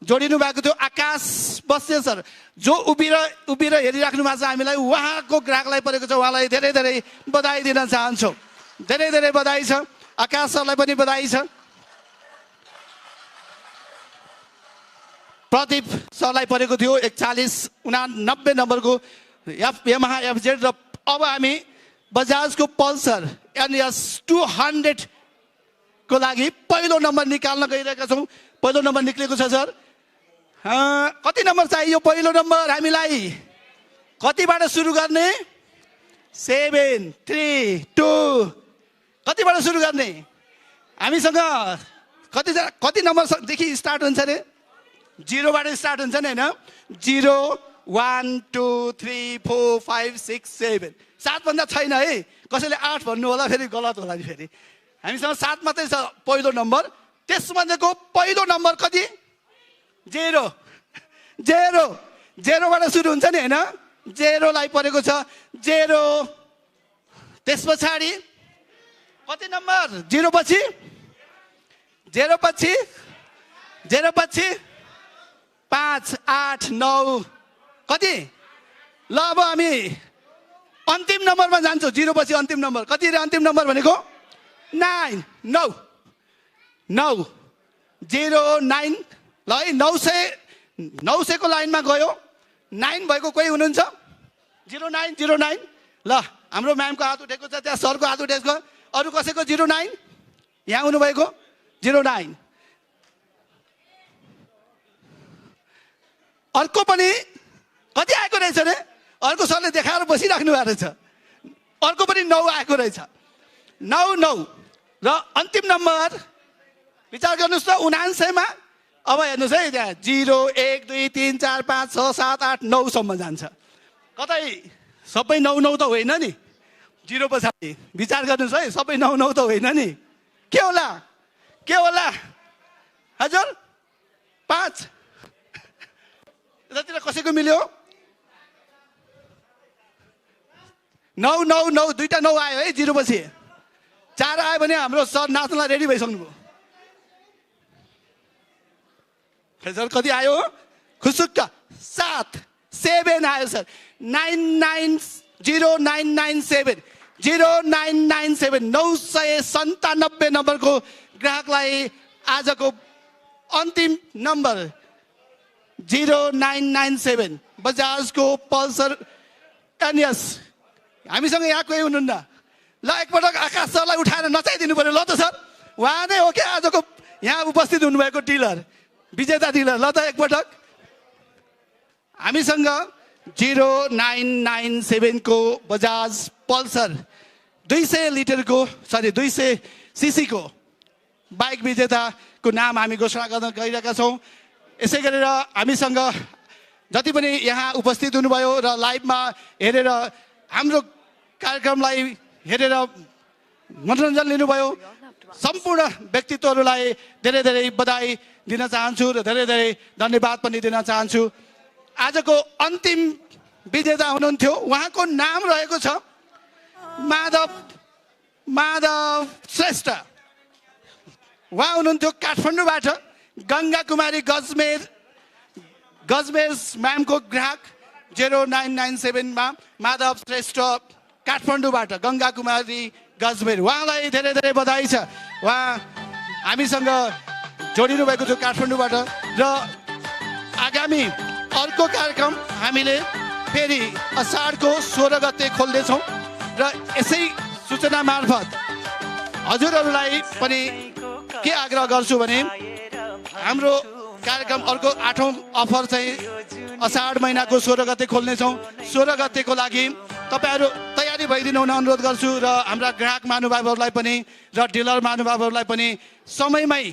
जोडिनु भएको थियो। आकाश बस्ने सर जो उभिएर हेरिराख्नु भएको छ हामीलाई, उहाँको ग्राहकलाई परेको छ। उहाँलाई धेरै धेरै बधाई दिन चाहन्छौँ, धेरै धेरै बधाई छ। आकाश सरलाई पनि बधाई छ। प्रदीप सरलाई परेको थियो 41 89 नम्बरको यमाहा एफजेड। र अब हामी बजाजको पल्सर एनएस 200 को लागि पहिलो नम्बर निकाल्न गइरहेका छौँ। पहिलो नम्बर निक्लेको छ सर। कति नम्बर चाहियो पहिलो नम्बर हामीलाई? कतिबाट सुरु गर्ने? 7 3 2 कतिबाट सुरु गर्ने? हामीसँग कति नम्बरदेखि स्टार्ट हुन्छ अरे? 0 बाट स्टार्ट हुन्छ नि होइन? 0 1 2 3 4 5 6 7 7 भन्दा छैन है। कसैले 8 भन्नु होला, फेरि गलत होला नि। फेरि हामीसँग 7 मात्रै छ पहिलो नम्बर। त्यसमध्येको पहिलो नम्बर कति? 0 0 0 बाट सुरु हुन्छ नि होइन? 0 लाई परेको छ 0। त्यस पछाडि कति नम्बर? 0 पछि 0 पछि 0 पछि 5 8 9 कति? ल अब हामी अन्तिम नम्बरमा जान्छौँ। 0 पछि अन्तिम नम्बर कति रे? अन्तिम नम्बर भनेको 9 9 9 0 9। ल है 900 को लाइनमा गयो। 9 भएको कोही हुनुहुन्छ? 09 09। ल हाम्रो म्यामको हात उठेको छ, त्यहाँ सरको हात उठेको छ। अरू कसैको 09? यहाँ हुनुभएको 09। अर्को पनि कति आएको रहेछ रे? अर्को सरले देखाएर बसिराख्नु भएको रहेछ। अर्को पनि 9 आएको रहेछ। 9 9 र अन्तिम नम्बर विचार गर्नुहोस् त 79 मा। अब हेर्नुहोस् है त्यहाँ 0 1 2 3 4 5 6 7 8 9 सम्म जान्छ। कतै सबै 9 9 त होइन नि? 0 पछाडि विचार गर्नुहोस् है, सबै 9 9 त होइन नि? के होला? के होला हजुर? 5 यतातिर कसैको मिल्यो? 9 9 9 दुईटा 9 आयो है 0 पछि। 4 आयो भने हाम्रो सर नाच्नलाई रेडी भइसक्नु भयो। सर कति आयो खुसुक्क 7 आयो सर 990997 0997 997 नम्बरको ग्राहकलाई आजको अन्तिम नम्बर 0997 बजाजको पल्सर एनएस। हामीसँग यहाँ कोही हुनुहुन्न ल एकपटक आकाश सरलाई उठाएर नचाइदिनु पर्यो ल त सर उहाँ नै हो क्या आजको यहाँ उपस्थित हुनुभएको डिलर विजेता डिलर ल त एकपटक हामीसँग 0997 को बजाज पल्सर 200 सीसी को बाइक विजेताको नाम हामी घोषणा गर्न गइरहेका छौँ। यसै गरेर हामीसँग जति पनि यहाँ उपस्थित हुनुभयो र लाइभमा हेरेर हाम्रो कार्यक्रमलाई हेरेर मनोरञ्जन लिनुभयो सम्पूर्ण व्यक्तित्वहरूलाई धेरै धेरै बधाई दिन चाहन्छु र धेरै धेरै धन्यवाद पनि दिन चाहन्छु। आजको अन्तिम विजेता हुनुहुन्थ्यो उहाँको नाम रहेको छ माधव श्रेष्ठ। उहाँ हुनुहुन्थ्यो काठमाडौँबाट गङ्गा कुमारी गजमेर म्यामको ग्राहक 0997 मा माधव श्रेष्ठ काठमाडौँबाट गङ्गा कुमारी गजमेर। उहाँलाई धेरै धेरै बधाई छ। उहाँ हामीसँग जोडिनु भएको छ काठमाडौँबाट र आगामी अर्को कार्यक्रम हामीले फेरि असाढको 16 गते खोल्दैछौँ र यसै सूचना मार्फत हजुरहरूलाई पनि के आग्रह गर्छु भने हाम्रो कार्यक्रम अर्को 8औं अफर चाहिँ असाढ महिनाको 16 गते खोल्नेछौँ। 16 गतेको लागि तपाईँहरू तयारी भइदिनु हुन अनुरोध गर्छु र हाम्रा ग्राहक महानुभावहरूलाई पनि र डिलर महानुभावहरूलाई पनि समयमै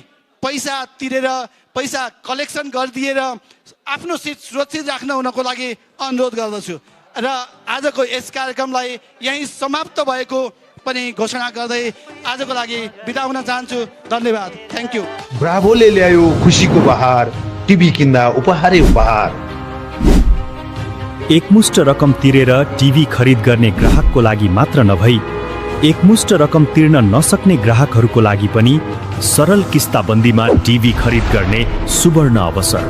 पैसा तिरेर पैसा कलेक्सन गरिदिएर आफ्नो सिट सुरक्षित राख्न हुनको लागि अनुरोध गर्दछु र आजको यस कार्यक्रमलाई यहीँ समाप्त भएको पनि घोषणा गर्दै आजको लागि बिदा हुन चाहन्छु। धन्यवाद। Thank you. ब्राभोले ल्यायो खुसीको बहार टिभी किन्दा उपहारै उपहार। एकमुष्ट रकम तिरेर टिभी खरिद गर्ने ग्राहकको लागि मात्र नभई एकमुष्ट रकम तिर्न नसक्ने ग्राहकहरूको लागि पनि सरल किस्ताबन्दीमा टिभी खरिद गर्ने सुवर्ण अवसर।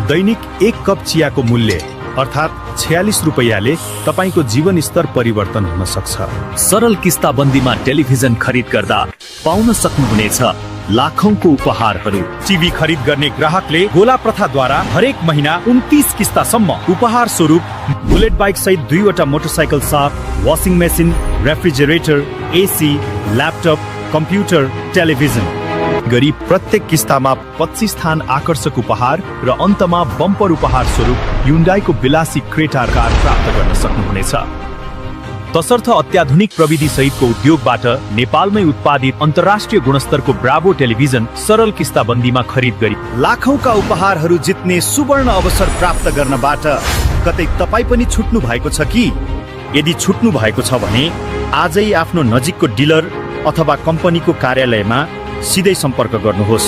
दैनिक 1 कप चियाको मूल्य अर्थात् 46 रुपैयाँले तपाईको जीवन स्तर परिवर्तन हुन सक्छ। सरल किस्ताबन्दीमा टेलिभिजन खरिद गर्दा पाउन सक्नुहुनेछ लाखौंको उपहारहरू। टिभी खरिद गर्ने ग्राहकले गोला प्रथाद्वारा हरेक महिना 29 किस्तासम्म उपहार स्वरूप बुलेट बाइक सहित 2 वटा मोटरसाइकल साथ, washing machine, refrigerator, AC, laptop, computer, television गरी प्रत्येक किस्तामा 25 स्थान आकर्षक उपहार र अन्तमा बम्पर उपहार स्वरूप ह्युन्डाईको विलासी क्रेटा कार प्राप्त गर्न सक्नुहुनेछ। तसर्थ अत्याधुनिक प्रविधि सहितको उद्योगबाट नेपालमै उत्पादित अन्तर्राष्ट्रिय गुणस्तरको ब्राभो टेलिभिजन सरल किस्ताबन्दीमा खरिद गरी लाखौंका उपहारहरू जित्ने सुवर्ण अवसर प्राप्त गर्नबाट कतै तपाई पनि छुट्नु भएको छ कि? यदि छुट्नु भएको छ भने आजै आफ्नो नजिकको डिलर अथवा कम्पनीको कार्यालयमा सिधै सम्पर्क गर्नुहोस्।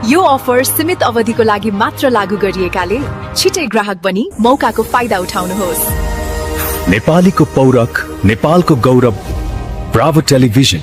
यो अफर सीमित अवधिको लागि मात्र लागू गरिएकाले छिटै ग्राहक बनी मौकाको फाइदा उठाउनुहोस्। नेपालीको पौरख, नेपालको गौरव, ब्राभो टेलिभिजन।